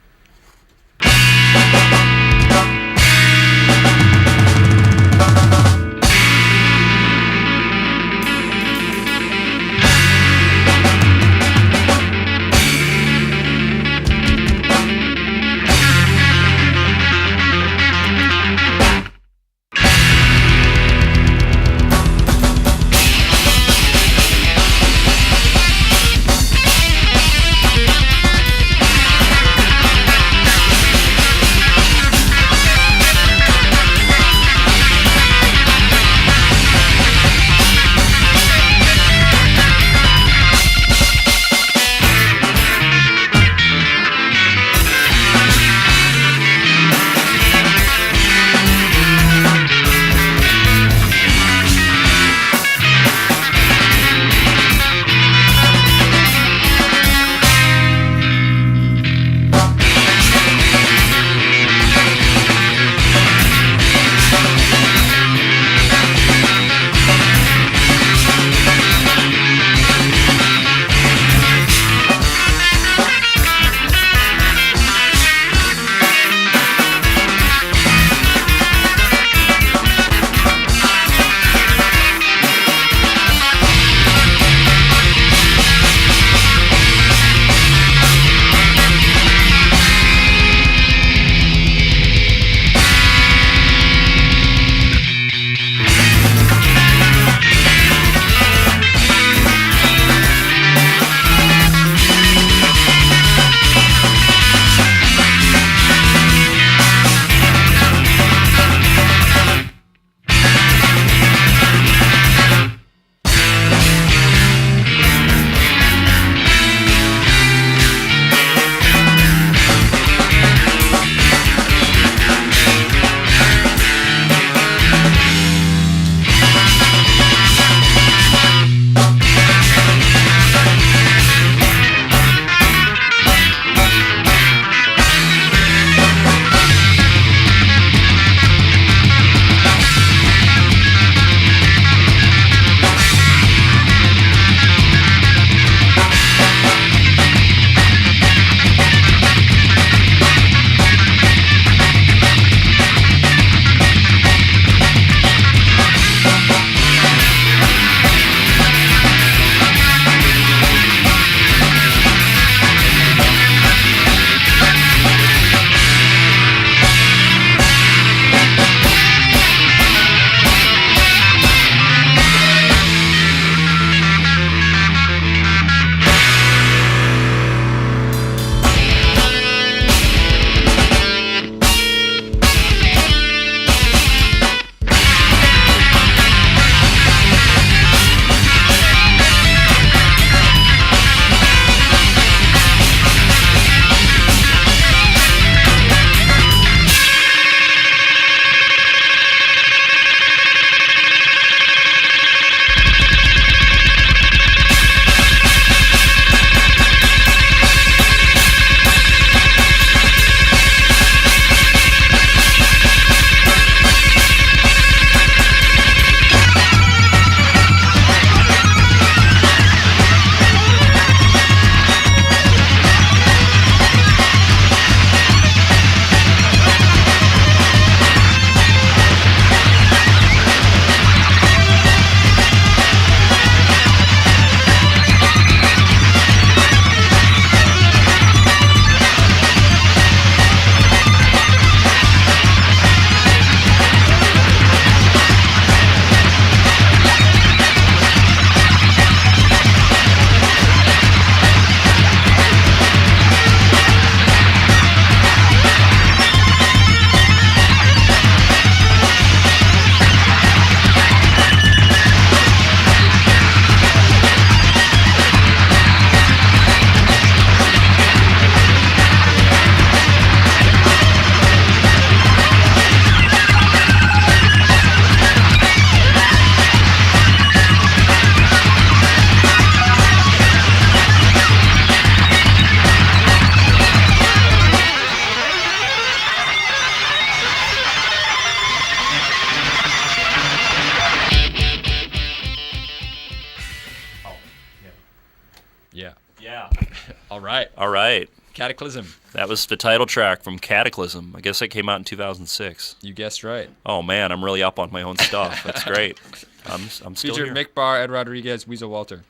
Cataclysm. That was the title track from Cataclysm. I guess it came out in 2006. You guessed right. Oh man, I'm really up on my own stuff. That's great. I'm still Featured here. Mick Barr, Ed Rodriguez, Weasel Walter.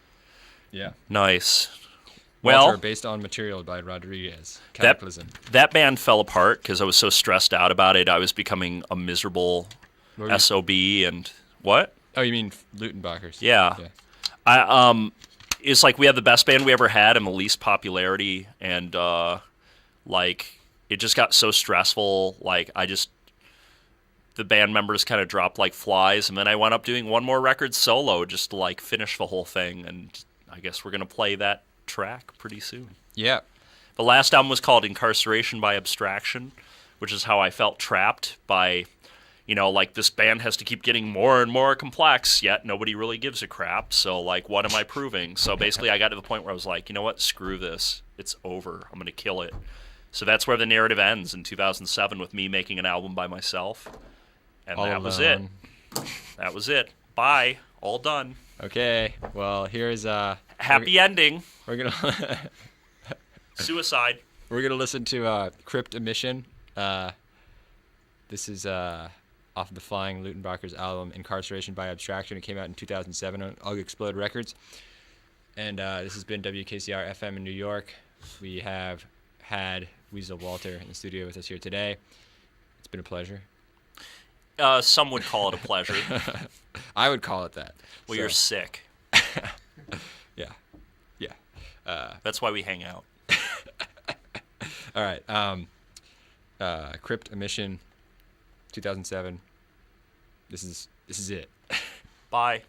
Yeah. Nice. Walter, Well, based on material by Rodriguez. Cataclysm. that band fell apart because I was so stressed out about it. I was becoming a miserable What were you- SOB and what? Oh, you mean Luttenbachers? Yeah. It's like we had the best band we ever had and the least popularity, and like it just got so stressful. Like the band members kind of dropped like flies, and then I wound up doing one more record solo just to like finish the whole thing. And I guess we're gonna play that track pretty soon. Yeah. The last album was called Incarceration by Abstraction, which is how I felt trapped by, like this band has to keep getting more and more complex, yet nobody really gives a crap. So, like, what am I proving? So basically, I got to the point where I was like, you know what? Screw this. It's over. I'm going to kill it. So that's where the narrative ends in 2007 with me making an album by myself. And All that was it. alone. That was it. Bye. All done. Okay. Well, here's Happy ending. we're gonna Suicide. we're gonna listen to Crypt Emission. This is off of the Flying Luttenbachers album Incarceration by Abstraction. It came out in 2007 on ugEXPLODE Records. And this has been WKCR FM in New York. We have had Weasel Walter in the studio with us here today. It's been a pleasure. Some would call it a pleasure. I would call it that. Well, So, you're sick. Yeah. Yeah. That's why we hang out. All right. Crypt Emission, 2007. This is it. Bye.